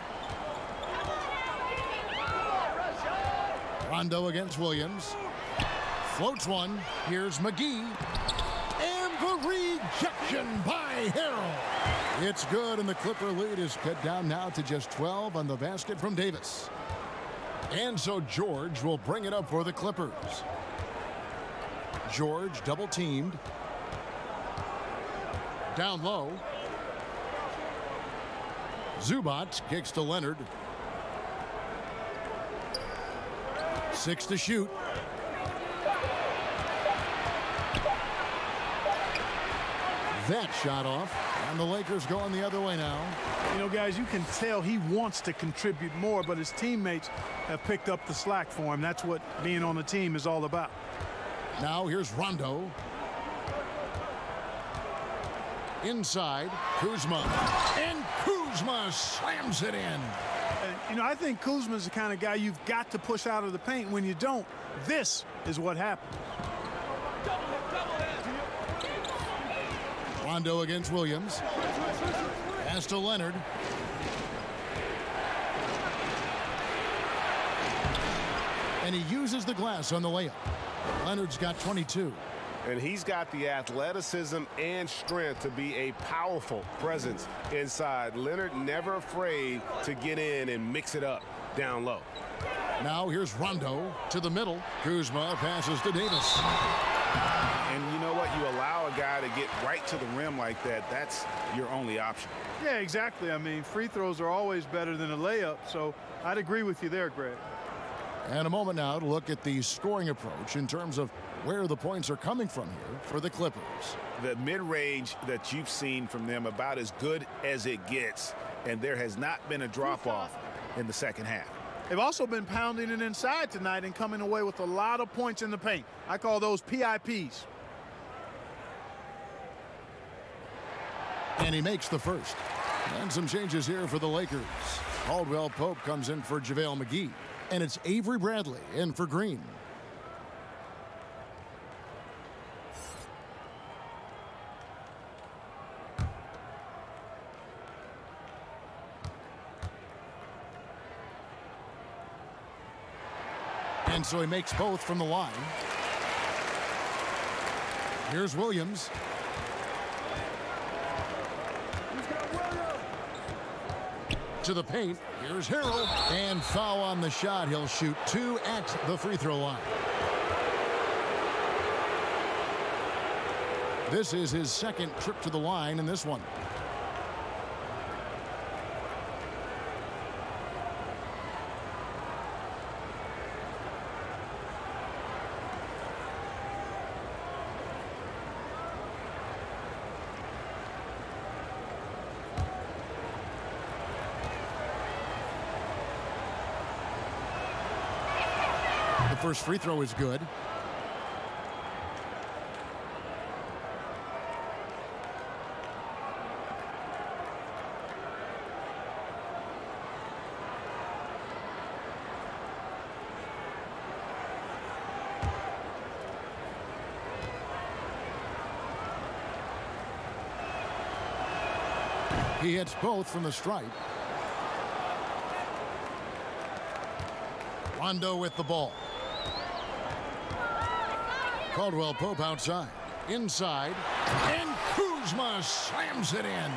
Rondo against Williams. Floats one. Here's McGee. And the rejection by Harrell. It's good, and the Clipper lead is cut down now to just 12 on the basket from Davis. And so George will bring it up for the Clippers. George double teamed. Down low. Zubac kicks to Leonard. 6 to shoot. That shot off, and the Lakers going the other way now. You know, guys, you can tell he wants to contribute more, but his teammates have picked up the slack for him. That's what being on the team is all about. Now here's Rondo. Inside, Kuzma. And Kuzma slams it in. And, you know, I think Kuzma's the kind of guy you've got to push out of the paint. When you don't, this is what happens. Rondo against Williams. Pass to Leonard. And he uses the glass on the layup. Leonard's got 22. And he's got the athleticism and strength to be a powerful presence inside. Leonard never afraid to get in and mix it up down low. Now here's Rondo to the middle. Kuzma passes to Davis. And you know what? You allow a guy to get right to the rim like that. That's your only option. Yeah, exactly. I mean, free throws are always better than a layup, so I'd agree with you there, Greg. And a moment now to look at the scoring approach in terms of where the points are coming from here for the Clippers. The mid-range that you've seen from them about as good as it gets, and there has not been a drop-off in the second half. They've also been pounding it inside tonight and coming away with a lot of points in the paint. I call those PIPs. And he makes the first. And some changes here for the Lakers. Caldwell Pope comes in for JaVale McGee. And it's Avery Bradley in for Green. And so he makes both from the line. Here's Williams. To the paint. Here's Harrell. And foul on the shot. He'll shoot 2 at the free throw line. This is his second trip to the line in this one. The first free throw is good. He hits both from the stripe. Rondo with the ball. Caldwell Pope outside. Inside. And Kuzma slams it in.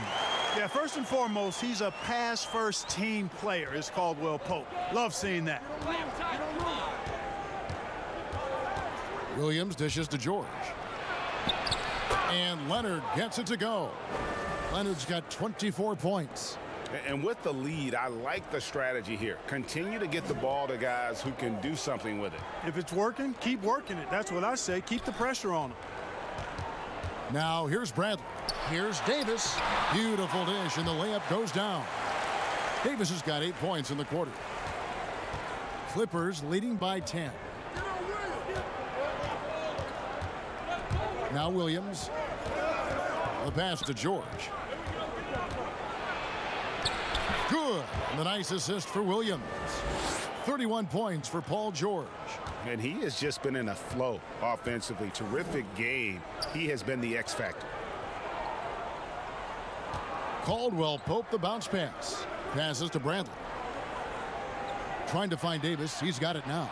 Yeah, first and foremost, he's a pass-first team player, is Caldwell Pope. Love seeing that. Williams dishes to George. And Leonard gets it to go. Leonard's got 24 points. And with the lead, I like the strategy here. Continue to get the ball to guys who can do something with it. If it's working, keep working it. That's what I say. Keep the pressure on him. Now here's Bradley. Here's Davis. Beautiful dish, and the layup goes down. Davis has got 8 points in the quarter. Clippers leading by 10. Now Williams. The pass to George. Good. And the nice assist for Williams. 31 points for Paul George. And he has just been in a flow offensively. Terrific game. He has been the X factor. Caldwell Pope the bounce pass. Passes to Bradley. Trying to find Davis. He's got it now.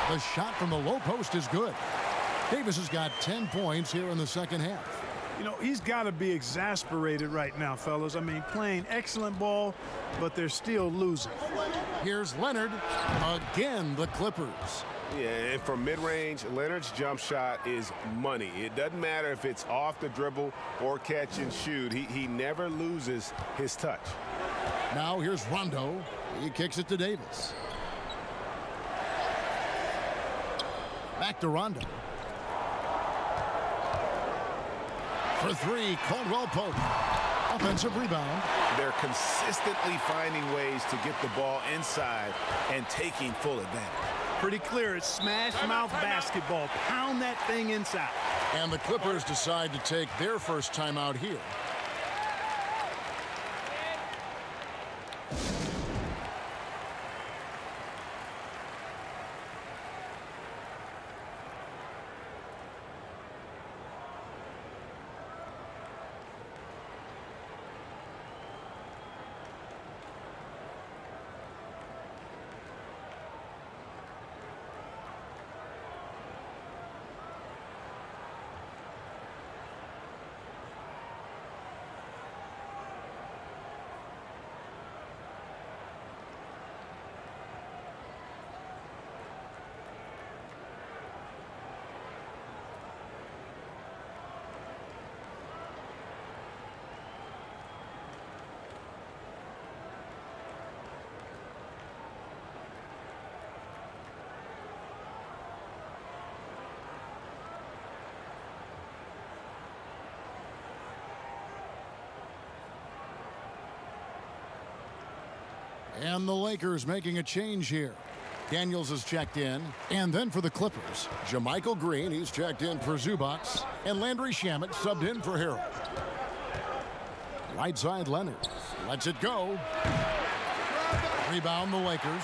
The shot from the low post is good. Davis has got 10 points here in the second half. You know, he's got to be exasperated right now, fellas. I mean, playing excellent ball, but they're still losing. Here's Leonard. Again, the Clippers. Yeah, and from mid-range, Leonard's jump shot is money. It doesn't matter if it's off the dribble or catch and shoot. He never loses his touch. Now here's Rondo. He kicks it to Davis. Back to Rondo. For three, Caldwell Pope. Offensive rebound. They're consistently finding ways to get the ball inside and taking full advantage. Pretty clear. It's smash mouth basketball. Pound that thing inside. And the Clippers decide to take their first timeout here. And the Lakers making a change here. Daniels is checked in. And then for the Clippers, JaMychal Green, he's checked in for Zubac. And Landry Shamet subbed in for Harrell. Right side Leonard. Lets it go. Rebound the Lakers.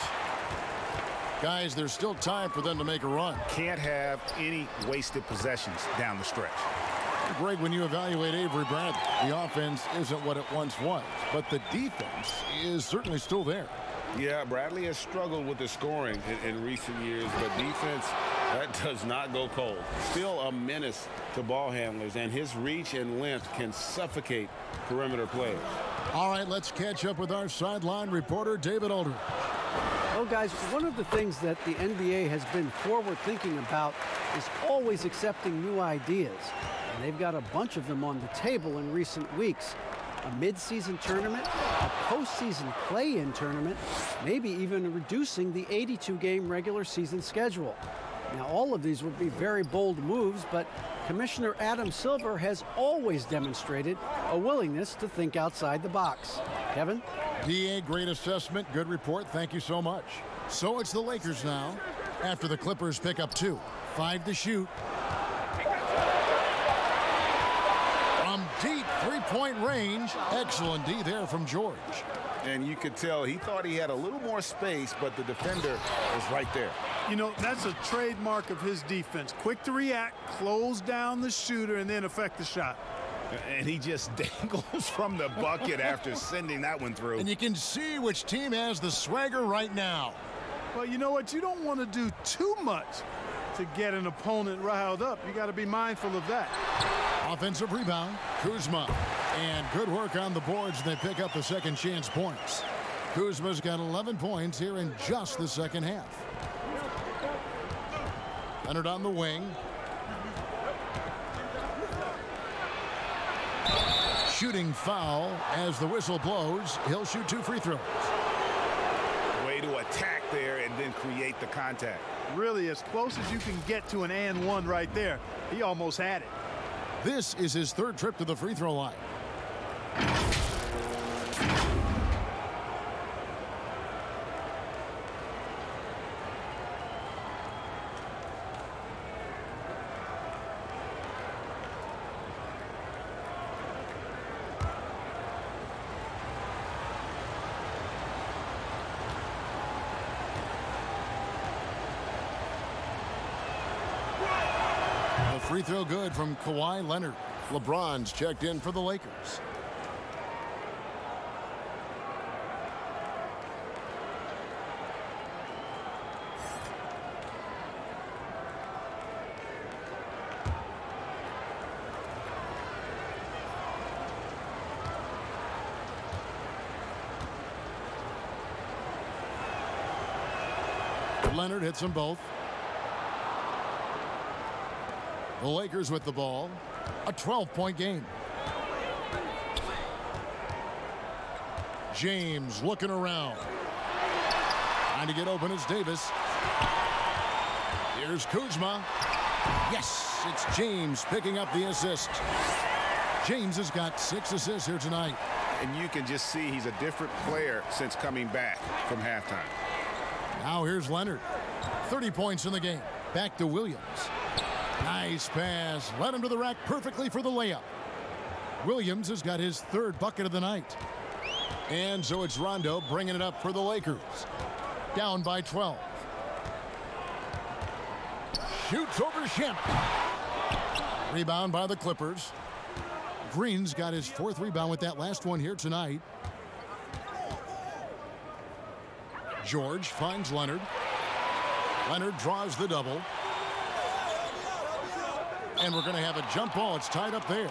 Guys, there's still time for them to make a run. Can't have any wasted possessions down the stretch. Greg, when you evaluate Avery Bradley, the offense isn't what it once was, but the defense is certainly still there. Yeah, Bradley has struggled with the scoring in recent years, but defense, that does not go cold. Still a menace to ball handlers, and his reach and length can suffocate perimeter players. All right, let's catch up with our sideline reporter, David Aldridge. Well, guys, one of the things that the NBA has been forward-thinking about is always accepting new ideas. And they've got a bunch of them on the table in recent weeks. A mid-season tournament, a postseason play-in tournament, maybe even reducing the 82-game regular season schedule. Now, all of these would be very bold moves, but Commissioner Adam Silver has always demonstrated a willingness to think outside the box. Kevin? DA, great assessment, good report, thank you so much. So it's the Lakers now, after the Clippers pick up 2. 5 to shoot. From deep three-point range, excellent D there from George. And you could tell he thought he had a little more space, but the defender was right there. You know, that's a trademark of his defense. Quick to react, close down the shooter, and then affect the shot. And he just dangles from the bucket after sending that one through. And you can see which team has the swagger right now. Well, you know what? You don't want to do too much to get an opponent riled up. You got to be mindful of that. Offensive rebound, Kuzma. And good work on the boards. They pick up the second chance points. Kuzma's got 11 points here in just the second half. Leonard on the wing. Shooting foul as the whistle blows. He'll shoot 2 free throws. Way to attack there and then create the contact. Really, as close as you can get to an and one right there. He almost had it. This is his 3rd trip to the free throw line. Free throw good from Kawhi Leonard. LeBron's checked in for the Lakers. Leonard hits them both. The Lakers with the ball. A 12-point game. James looking around. Trying to get open is Davis. Here's Kuzma. Yes, it's James picking up the assist. James has got 6 assists here tonight. And you can just see he's a different player since coming back from halftime. Now here's Leonard. 30 points in the game. Back to Williams. Nice pass. Led him to the rack perfectly for the layup. Williams has got his 3rd bucket of the night. And so it's Rondo bringing it up for the Lakers. Down by 12. Shoots over Shannon. Rebound by the Clippers. Green's got his 4th rebound with that last one here tonight. George finds Leonard. Leonard draws the double. And we're going to have a jump ball. It's tied up there.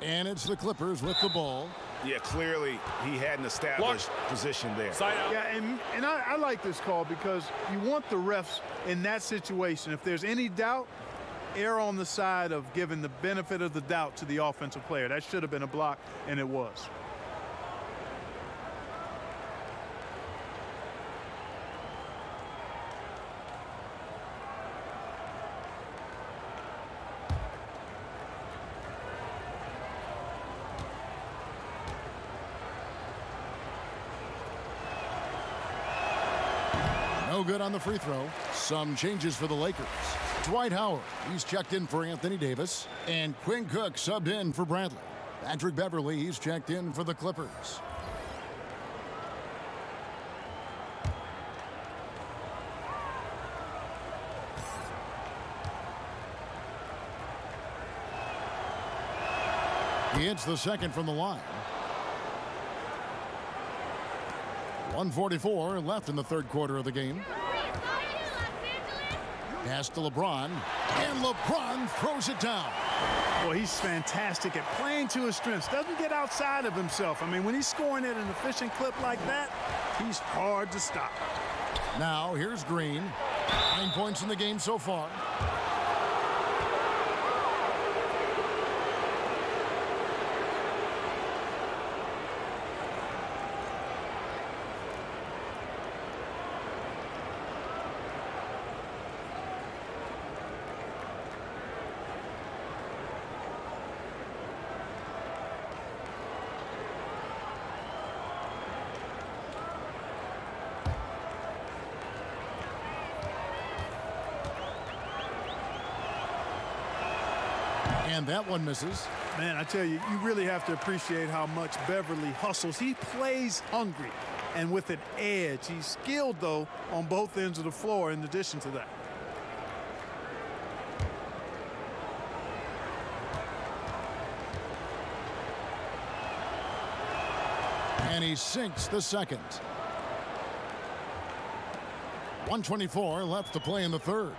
And it's the Clippers with the ball. Yeah, clearly he had an established position there. Yeah, and I like this call because you want the refs in that situation. If there's any doubt, err on the side of giving the benefit of the doubt to the offensive player. That should have been a block, and it was. No good on the free throw. Some changes for the Lakers. Dwight Howard, he's checked in for Anthony Davis. And Quinn Cook subbed in for Bradley. Patrick Beverley, he's checked in for the Clippers. He hits the second from the line. 1:44 left in the third quarter of the game. Pass to LeBron, and LeBron throws it down. Well, he's fantastic at playing to his strengths. Doesn't get outside of himself. I mean, when he's scoring at an efficient clip like that, he's hard to stop. Now, here's Green. 9 points in the game so far. And that one misses. Man, I tell you, you really have to appreciate how much Beverley hustles. He plays hungry and with an edge. He's skilled, though, on both ends of the floor in addition to that. And he sinks the second. 1:24 left to play in the third.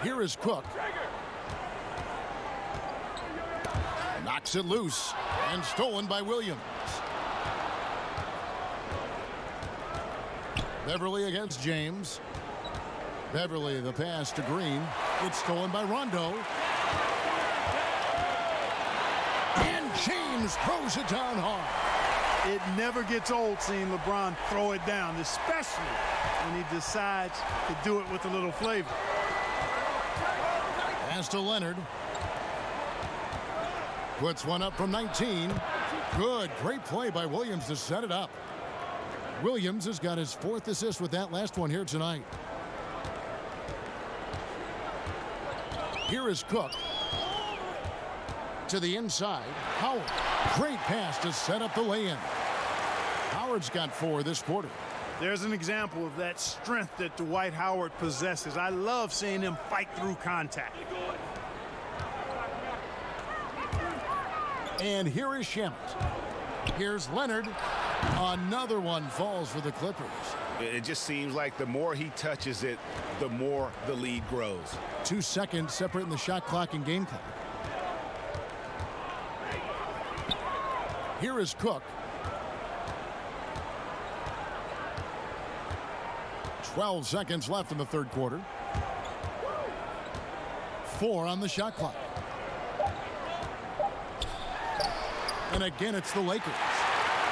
Here is Cook. Knocks it loose and stolen by Williams. Beverley against James. Beverley, the pass to Green. It's stolen by Rondo. And James throws it down hard. It never gets old seeing LeBron throw it down, especially when he decides to do it with a little flavor. Pass to Leonard. Puts one up from 19. Good, great play by Williams to set it up. Williams has got his 4th assist with that last one here tonight. Here is Cook. To the inside, Howard. Great pass to set up the lay-in. Howard's got 4 this quarter. There's an example of that strength that Dwight Howard possesses. I love seeing him fight through contact. And here is Shamet. Here's Leonard. Another one falls for the Clippers. It just seems like the more he touches it, the more the lead grows. 2 seconds separating the shot clock and game clock. Here is Cook. 12 seconds left in the third quarter. 4 on the shot clock. And again, it's the Lakers.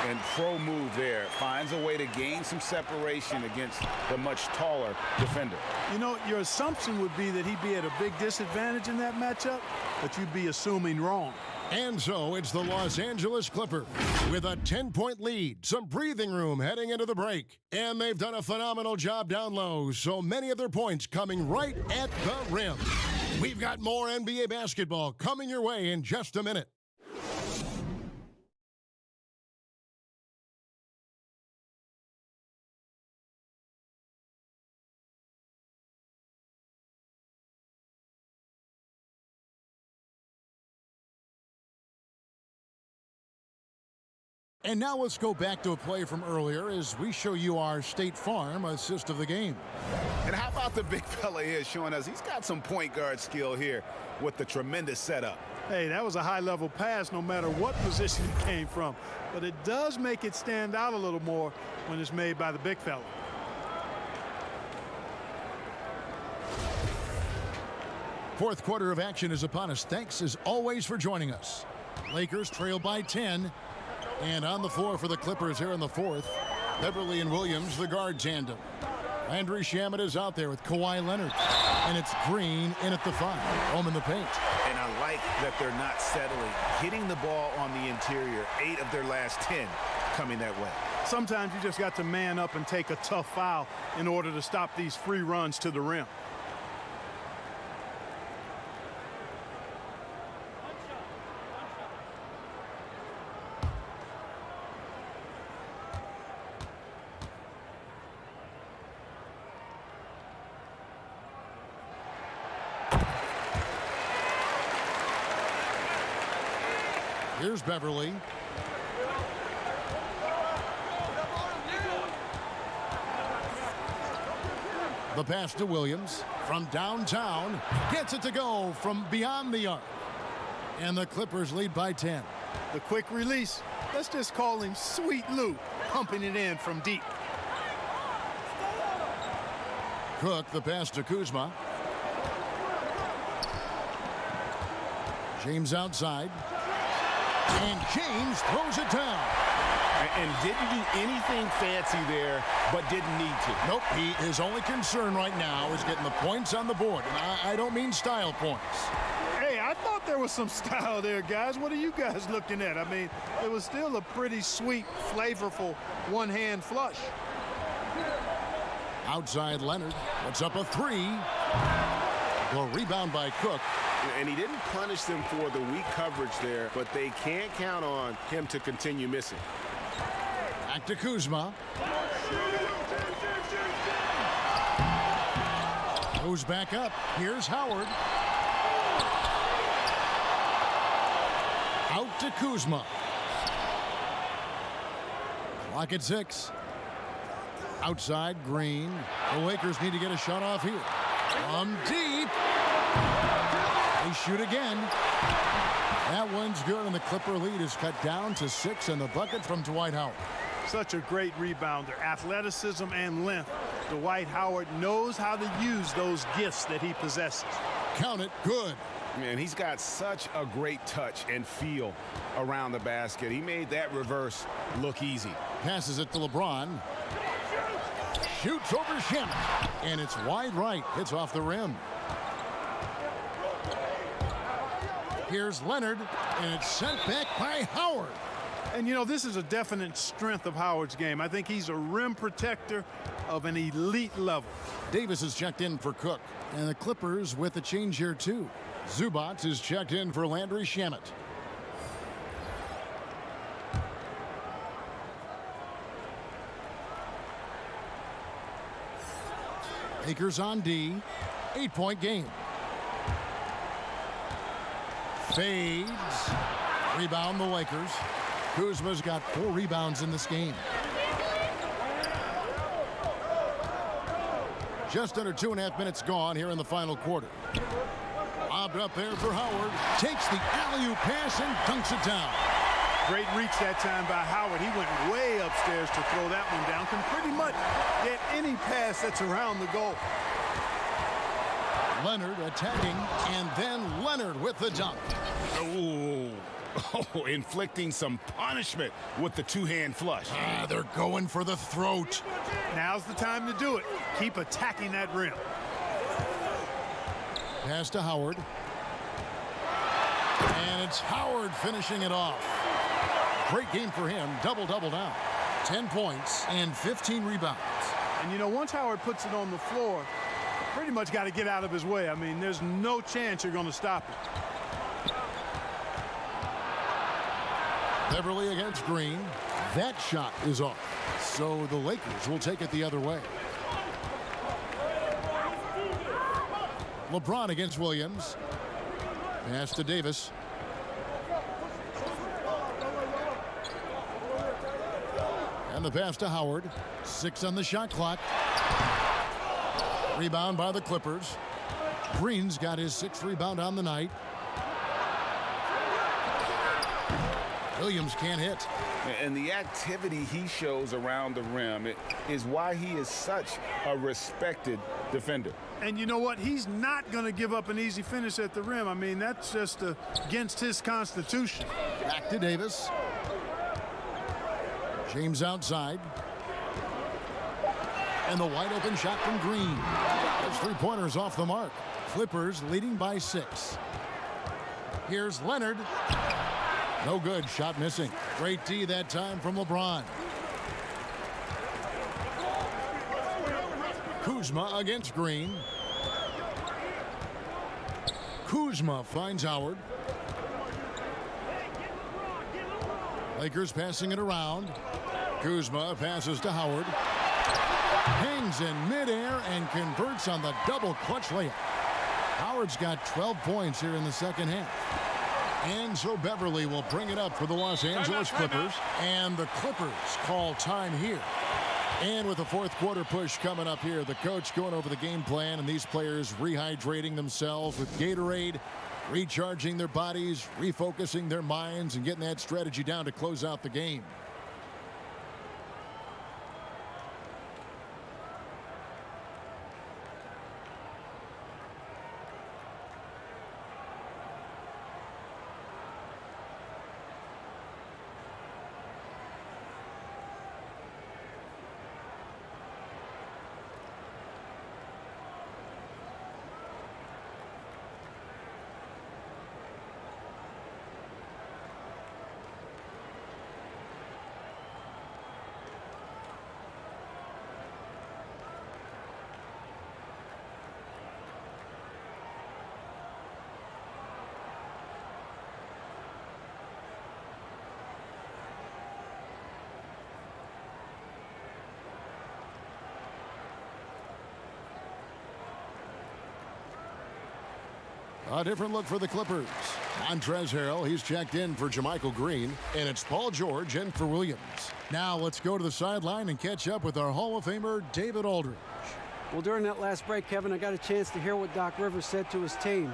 And pro move there. Finds a way to gain some separation against the much taller defender. You know, your assumption would be that he'd be at a big disadvantage in that matchup, but you'd be assuming wrong. And so it's the Los Angeles Clippers with a 10-point lead, some breathing room heading into the break. And they've done a phenomenal job down low, so many of their points coming right at the rim. We've got more NBA basketball coming your way in just a minute. And now let's go back to a play from earlier as we show you our State Farm assist of the game. And how about the big fella here showing us he's got some point guard skill here with the tremendous setup. Hey, that was a high-level pass no matter what position it came from. But it does make it stand out a little more when it's made by the big fella. Fourth quarter of action is upon us. Thanks as always for joining us. Lakers trail by 10. And on the floor for the Clippers here in the fourth, Beverley and Williams, the guard tandem. Landry Shamet is out there with Kawhi Leonard. And it's Green in at the 5. Home in the paint. And I like that they're not settling. Hitting the ball on the interior, 8 of their last 10 coming that way. Sometimes you just got to man up and take a tough foul in order to stop these free runs to the rim. Here's Beverly. The pass to Williams from downtown. Gets it to go from beyond the arc. And the Clippers lead by 10. The quick release. Let's just call him Sweet Lou, pumping it in from deep. Cook, the pass to Kuzma. James outside. And James throws it down. And didn't do anything fancy there, but didn't need to. Nope, his only concern right now is getting the points on the board. And I don't mean style points. Hey, I thought there was some style there, guys. What are you guys looking at? I mean, it was still a pretty sweet, flavorful one-hand flush. Outside Leonard. Puts up a three. The rebound by Cook. And he didn't punish them for the weak coverage there, but they can't count on him to continue missing. Back to Kuzma. Goes back up. Here's Howard. Out to Kuzma. Clock at 6. Outside Green. The Lakers need to get a shot off here. From deep. They shoot again. That one's good, and the Clipper lead is cut down to 6, and the bucket from Dwight Howard. Such a great rebounder, athleticism and length. Dwight Howard knows how to use those gifts that he possesses. Count it, good. Man, he's got such a great touch and feel around the basket. He made that reverse look easy. Passes it to LeBron. Shoots over Shamet, and it's wide right. Hits off the rim. Here's Leonard, and it's sent back by Howard. And, you know, this is a definite strength of Howard's game. I think he's a rim protector of an elite level. Davis is checked in for Cook, and the Clippers with a change here, too. Zubac is checked in for Landry Shamet. Lakers on D. 8-point game. Fades. Rebound the Lakers. Kuzma's got 4 rebounds in this game. Just under 2.5 minutes gone here in the final quarter. Lobbed up there for Howard. Takes the alley-oop pass and dunks it down. Great reach that time by Howard. He went way upstairs to throw that one down. Can pretty much get any pass that's around the goal. Leonard attacking, and then Leonard with the dunk. Oh, inflicting some punishment with the two-hand flush. They're going for the throat. Now's the time to do it. Keep attacking that rim. Pass to Howard. And it's Howard finishing it off. Great game for him. Double-double now. 10 points and 15 rebounds. And, you know, once Howard puts it on the floor, pretty much got to get out of his way. I mean, there's no chance you're going to stop it. Beverly against Green. That shot is off. So the Lakers will take it the other way. LeBron against Williams. Pass to Davis. And the pass to Howard. 6 on the shot clock. Rebound by the Clippers. Green's got his 6th rebound on the night. Williams can't hit. And the activity he shows around the rim is why he is such a respected defender. And you know what? He's not going to give up an easy finish at the rim. I mean, that's just against his constitution. Back to Davis. James outside. And the wide open shot from Green. Those 3-pointers off the mark. Clippers leading by 6. Here's Leonard. No good. Shot missing. Great D that time from LeBron. Kuzma against Green. Kuzma finds Howard. Lakers passing it around. Kuzma passes to Howard. Hangs in midair and converts on the double clutch layup. Howard's got 12 points here in the second half. And so Beverly will bring it up for the Los Angeles Clippers. And the Clippers call time here. And with the fourth quarter push coming up here, the coach going over the game plan and these players rehydrating themselves with Gatorade, recharging their bodies, refocusing their minds, and getting that strategy down to close out the game. A different look for the Clippers. Montrezl Harrell, he's checked in for Jermichael Green, and it's Paul George in for Williams. Now let's go to the sideline and catch up with our Hall of Famer, David Aldridge. Well, during that last break, Kevin, I got a chance to hear what Doc Rivers said to his team.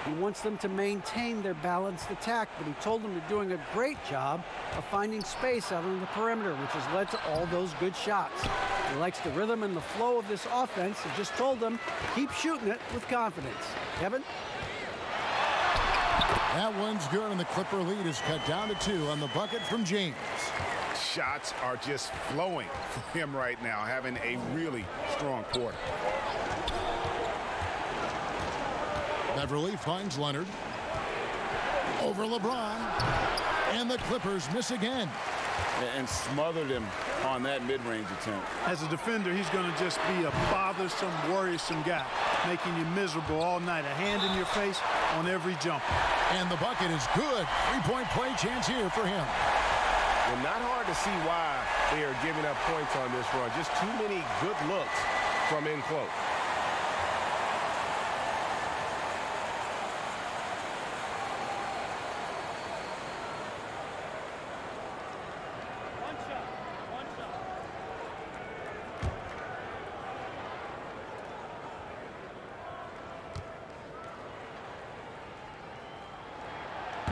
He wants them to maintain their balanced attack, but he told them they're doing a great job of finding space out on the perimeter, which has led to all those good shots. He likes the rhythm and the flow of this offense. He just told them, keep shooting it with confidence. Kevin? That one's good, and the Clipper lead is cut down to 2 on the bucket from James. Shots are just flowing for him right now, having a really strong quarter. Beverly finds Leonard. Over LeBron. And the Clippers miss again. And smothered him on that mid-range attempt. As a defender, he's going to just be a bothersome, worrisome guy, making you miserable all night. A hand in your face on every jump. And the bucket is good. Three-point play chance here for him. Well, not hard to see why they are giving up points on this run. Just too many good looks from in close.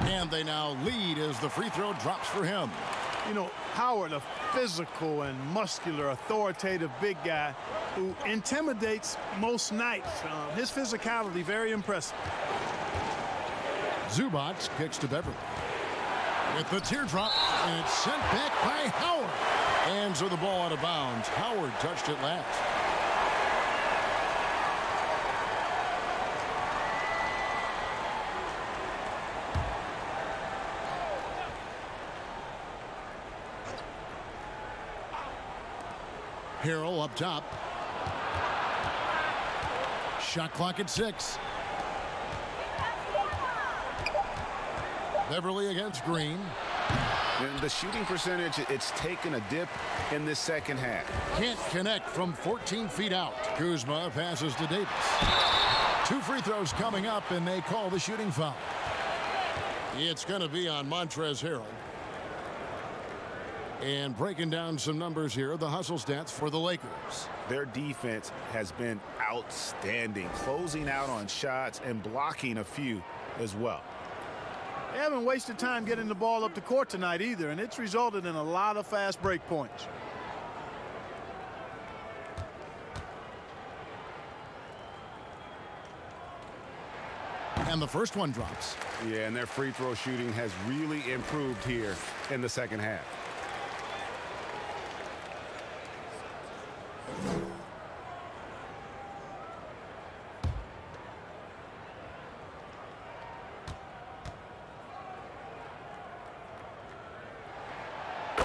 And they now lead as the free throw drops for him. You know, Howard, a physical and muscular, authoritative big guy who intimidates most nights. His physicality, very impressive. Zubac kicks to Beverly. With the teardrop, and it's sent back by Howard. And so the ball out of bounds. Howard touched it last. Harrell up top. Shot clock at 6. Beverly against Green. And the shooting percentage, it's taken a dip in this second half. Can't connect from 14 feet out. Kuzma passes to Davis. 2 free throws coming up, and they call the shooting foul. It's going to be on Montrezl Harrell. And breaking down some numbers here, the hustle stats for the Lakers. Their defense has been outstanding, closing out on shots and blocking a few as well. They haven't wasted time getting the ball up the court tonight either, and it's resulted in a lot of fast break points. And the first one drops. Yeah, and their free throw shooting has really improved here in the second half.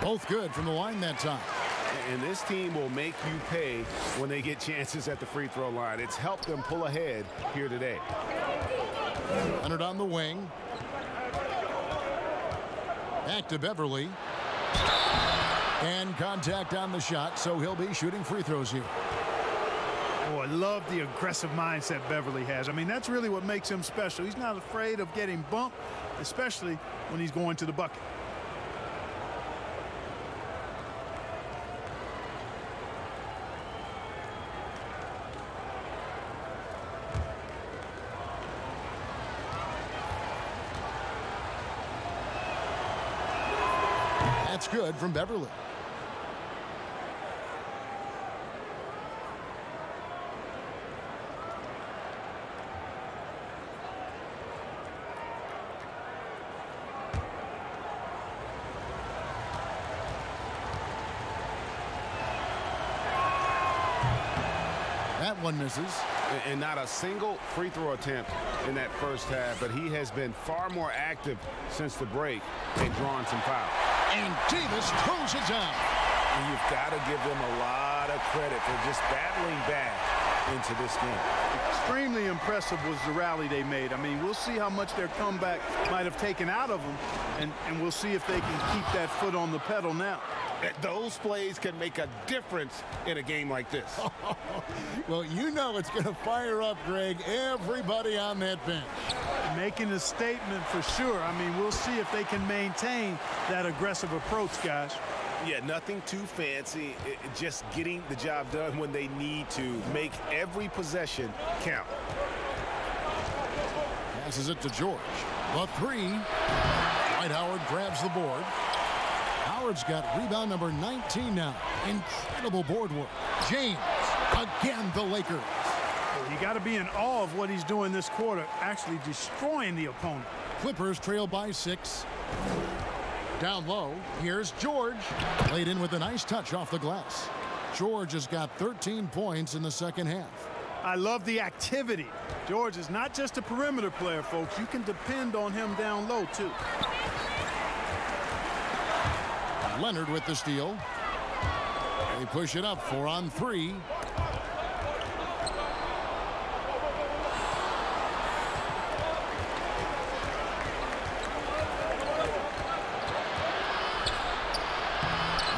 Both good from the line that time. And this team will make you pay when they get chances at the free throw line. It's helped them pull ahead here today. Leonard on the wing. Back to Beverly. And contact on the shot, so he'll be shooting free throws here. Oh, I love the aggressive mindset Beverly has. I mean, that's really what makes him special. He's not afraid of getting bumped, especially when he's going to the bucket. That's good from Beverly. That one misses. And not a single free throw attempt in that first half, but he has been far more active since the break and drawn some fouls. And Davis throws it down. And you've got to give them a lot of credit for just battling back into this game. Extremely impressive was the rally they made. I mean, we'll see how much their comeback might have taken out of them, and we'll see if they can keep that foot on the pedal now. Those plays can make a difference in a game like this. Well, you know it's going to fire up, Greg, everybody on that bench. Making a statement for sure. I mean, we'll see if they can maintain that aggressive approach, guys. Yeah, nothing too fancy. Just getting the job done when they need to. Make every possession count. Passes it to George. The three. Dwight Howard grabs the board. Howard's got rebound number 19 now. Incredible board work. James, again the Lakers. You got to be in awe of what he's doing this quarter, actually destroying the opponent. Clippers trail by 6. Down low, here's George. Laid in with a nice touch off the glass. George has got 13 points in the second half. I love the activity. George is not just a perimeter player, folks. You can depend on him down low, too. Leonard with the steal. They push it up 4 on 3.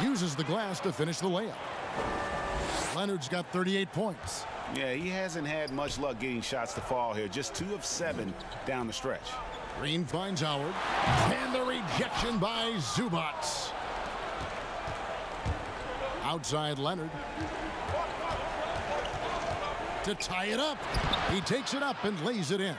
Uses the glass to finish the layup. Leonard's got 38 points. Yeah, he hasn't had much luck getting shots to fall here. Just 2 of 7 down the stretch. Green finds Howard. And the rejection by Zubac. Outside Leonard. To tie it up. He takes it up and lays it in.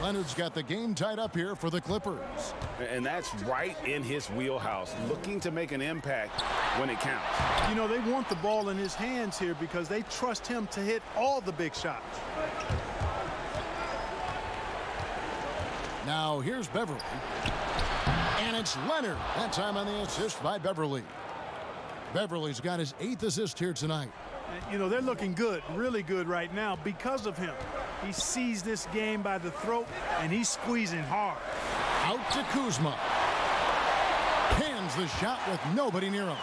Leonard's got the game tied up here for the Clippers. And that's right in his wheelhouse, looking to make an impact when it counts. You know, they want the ball in his hands here because they trust him to hit all the big shots. Now here's Beverly. And it's Leonard. That time on the assist by Beverly. Beverly's got his 8th assist here tonight. You know, they're looking good, really good right now because of him. He sees this game by the throat, and he's squeezing hard. Out to Kuzma. Pans the shot with nobody near him.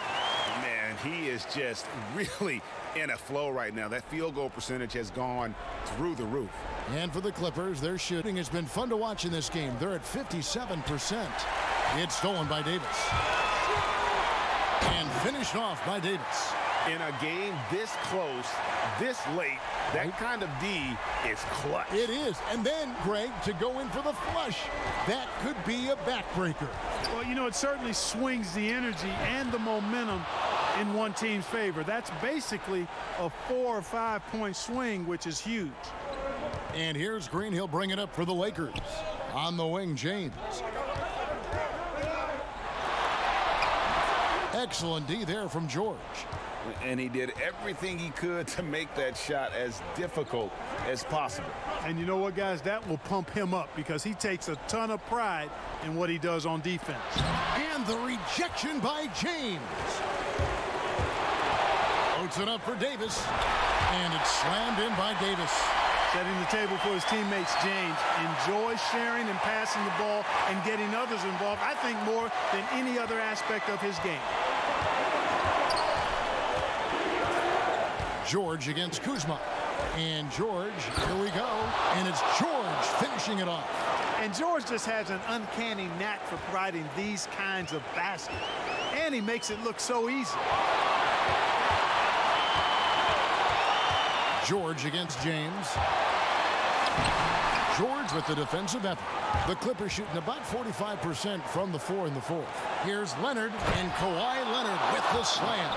Man, he is just really in a flow right now. That field goal percentage has gone through the roof. And for the Clippers, their shooting has been fun to watch in this game. They're at 57%. It's stolen by Davis. And finished off by Davis. In a game this close, this late, that kind of D is clutch. It is. And then, Greg, to go in for the flush, that could be a backbreaker. Well, you know, it certainly swings the energy and the momentum in one team's favor. That's basically a 4 or 5 point swing, which is huge. And here's Green. He'll bring it up for the Lakers. On the wing, James. Excellent D there from George. And he did everything he could to make that shot as difficult as possible. And you know what, guys? That will pump him up because he takes a ton of pride in what he does on defense. And the rejection by James. Puts it up for Davis. And it's slammed in by Davis. Setting the table for his teammates, James enjoys sharing and passing the ball and getting others involved, I think, more than any other aspect of his game. George against Kuzma. And George, here we go. And it's George finishing it off. And George just has an uncanny knack for providing these kinds of baskets. And he makes it look so easy. George against James. George with the defensive effort. The Clippers shooting about 45% from the floor in the fourth. Here's Leonard, and Kawhi Leonard with the slam.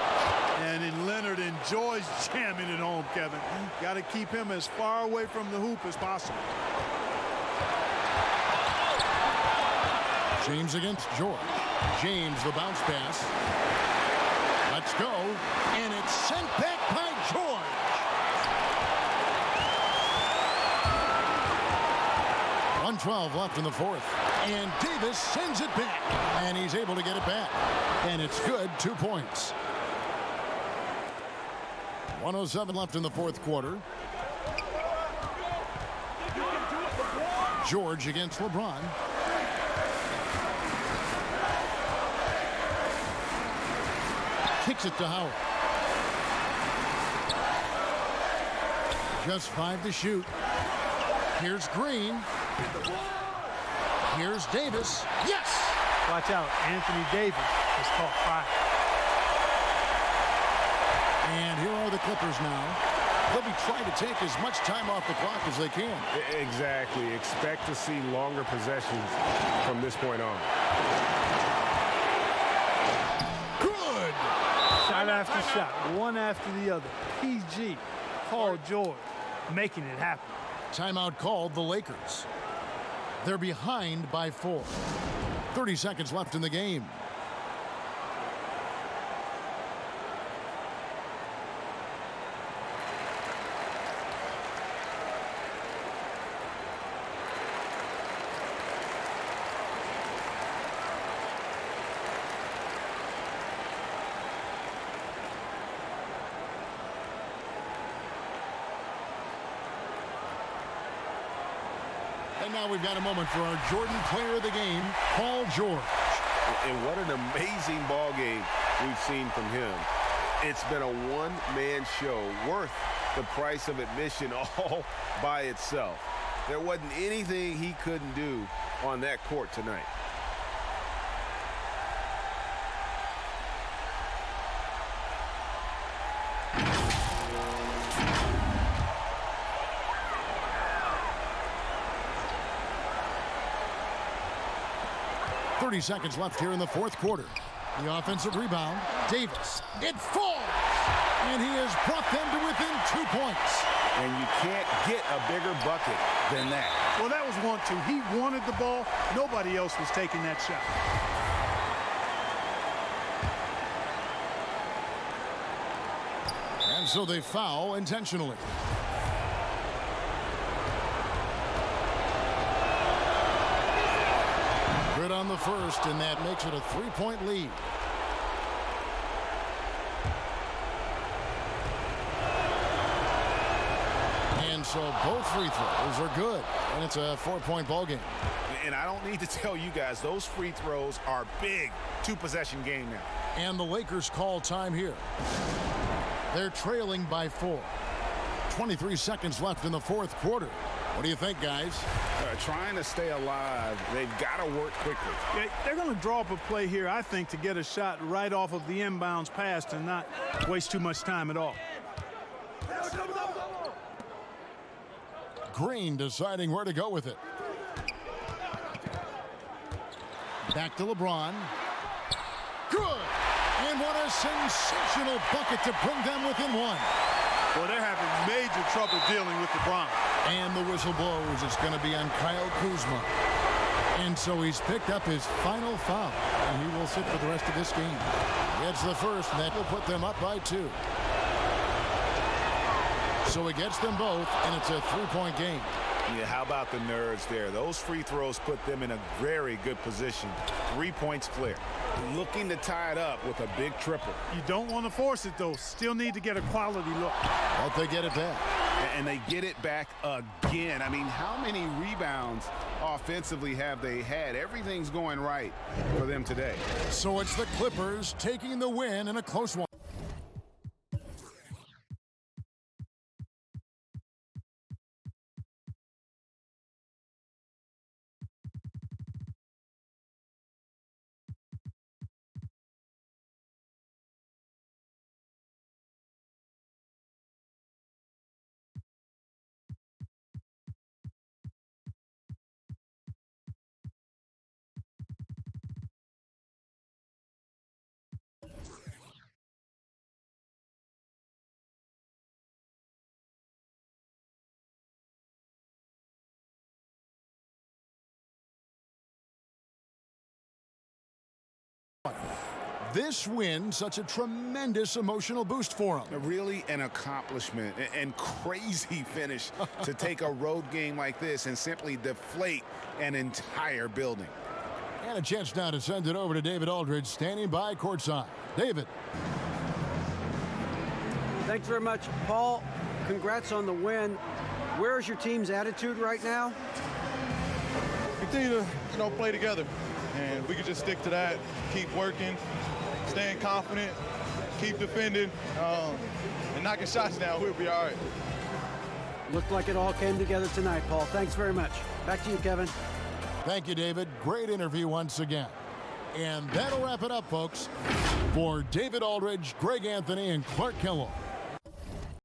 And Leonard enjoys jamming it home, Kevin. Got to keep him as far away from the hoop as possible. James against George. James, the bounce pass. Let's go. And it's sent back by George. .12 left in the fourth. And Davis sends it back. And he's able to get it back. And it's good, 2 points. 1:07 left in the fourth quarter. George against LeBron. Kicks it to Howard. Just 5 to shoot. Here's Green. Here's Davis. Yes! Watch out. Anthony Davis has caught fire. And here are the Clippers now. They'll be trying to take as much time off the clock as they can. Exactly. Expect to see longer possessions from this point on. Good! Shot after shot, one after the other. PG, Paul George, making it happen. Timeout called the Lakers. They're behind by 4. 30 seconds left in the game. And now we've got a moment for our Jordan player of the game, Paul George. And what an amazing ball game we've seen from him. It's been a one-man show worth the price of admission all by itself. There wasn't anything he couldn't do on that court tonight. Seconds left here in the fourth quarter. The offensive rebound. Davis. It falls! And he has brought them to within 2 points. And you can't get a bigger bucket than that. Well, that was 1-2. He wanted the ball. Nobody else was taking that shot. And so they foul intentionally. Good on the first, and that makes it a 3-point lead. And so both free throws are good, and it's a 4-point ball game. And I don't need to tell you guys, those free throws are big. 2-possession game now. And the Lakers call time here. They're trailing by 4. 23 seconds left in the fourth quarter. What do you think, guys? Trying to stay alive, they've got to work quickly. Yeah, they're going to draw up a play here, I think, to get a shot right off of the inbounds pass and not waste too much time at all. Green deciding where to go with it. Back to LeBron. Good! And what a sensational bucket to bring them within 1. Well, they're having major trouble dealing with LeBron. And the whistle blows. It's going to be on Kyle Kuzma. And so he's picked up his final foul. And he will sit for the rest of this game. Gets the first, and that will put them up by 2. So he gets them both, and it's a 3-point game. Yeah, how about the nerves there? Those free throws put them in a very good position. 3 points clear. Looking to tie it up with a big triple. You don't want to force it, though. Still need to get a quality look. But they get it back. And they get it back again. I mean, how many rebounds offensively have they had? Everything's going right for them today. So it's the Clippers taking the win in a close one. this win such a tremendous emotional boost for him? Really an accomplishment and crazy finish to take a road game like this and simply deflate an entire building. And a chance now to send it over to David Aldridge, standing by courtside. David. Thanks very much, Paul. Congrats on the win. Where is your team's attitude right now? Continue to, play together, and we can just stick to that. Keep working, staying confident, keep defending, and knocking shots down. We'll be all right. Looked like it all came together tonight, Paul. Thanks very much. Back to you, Kevin. Thank you, David. Great interview once again. And that'll wrap it up, folks. For David Aldridge, Greg Anthony, and Clark Kellogg,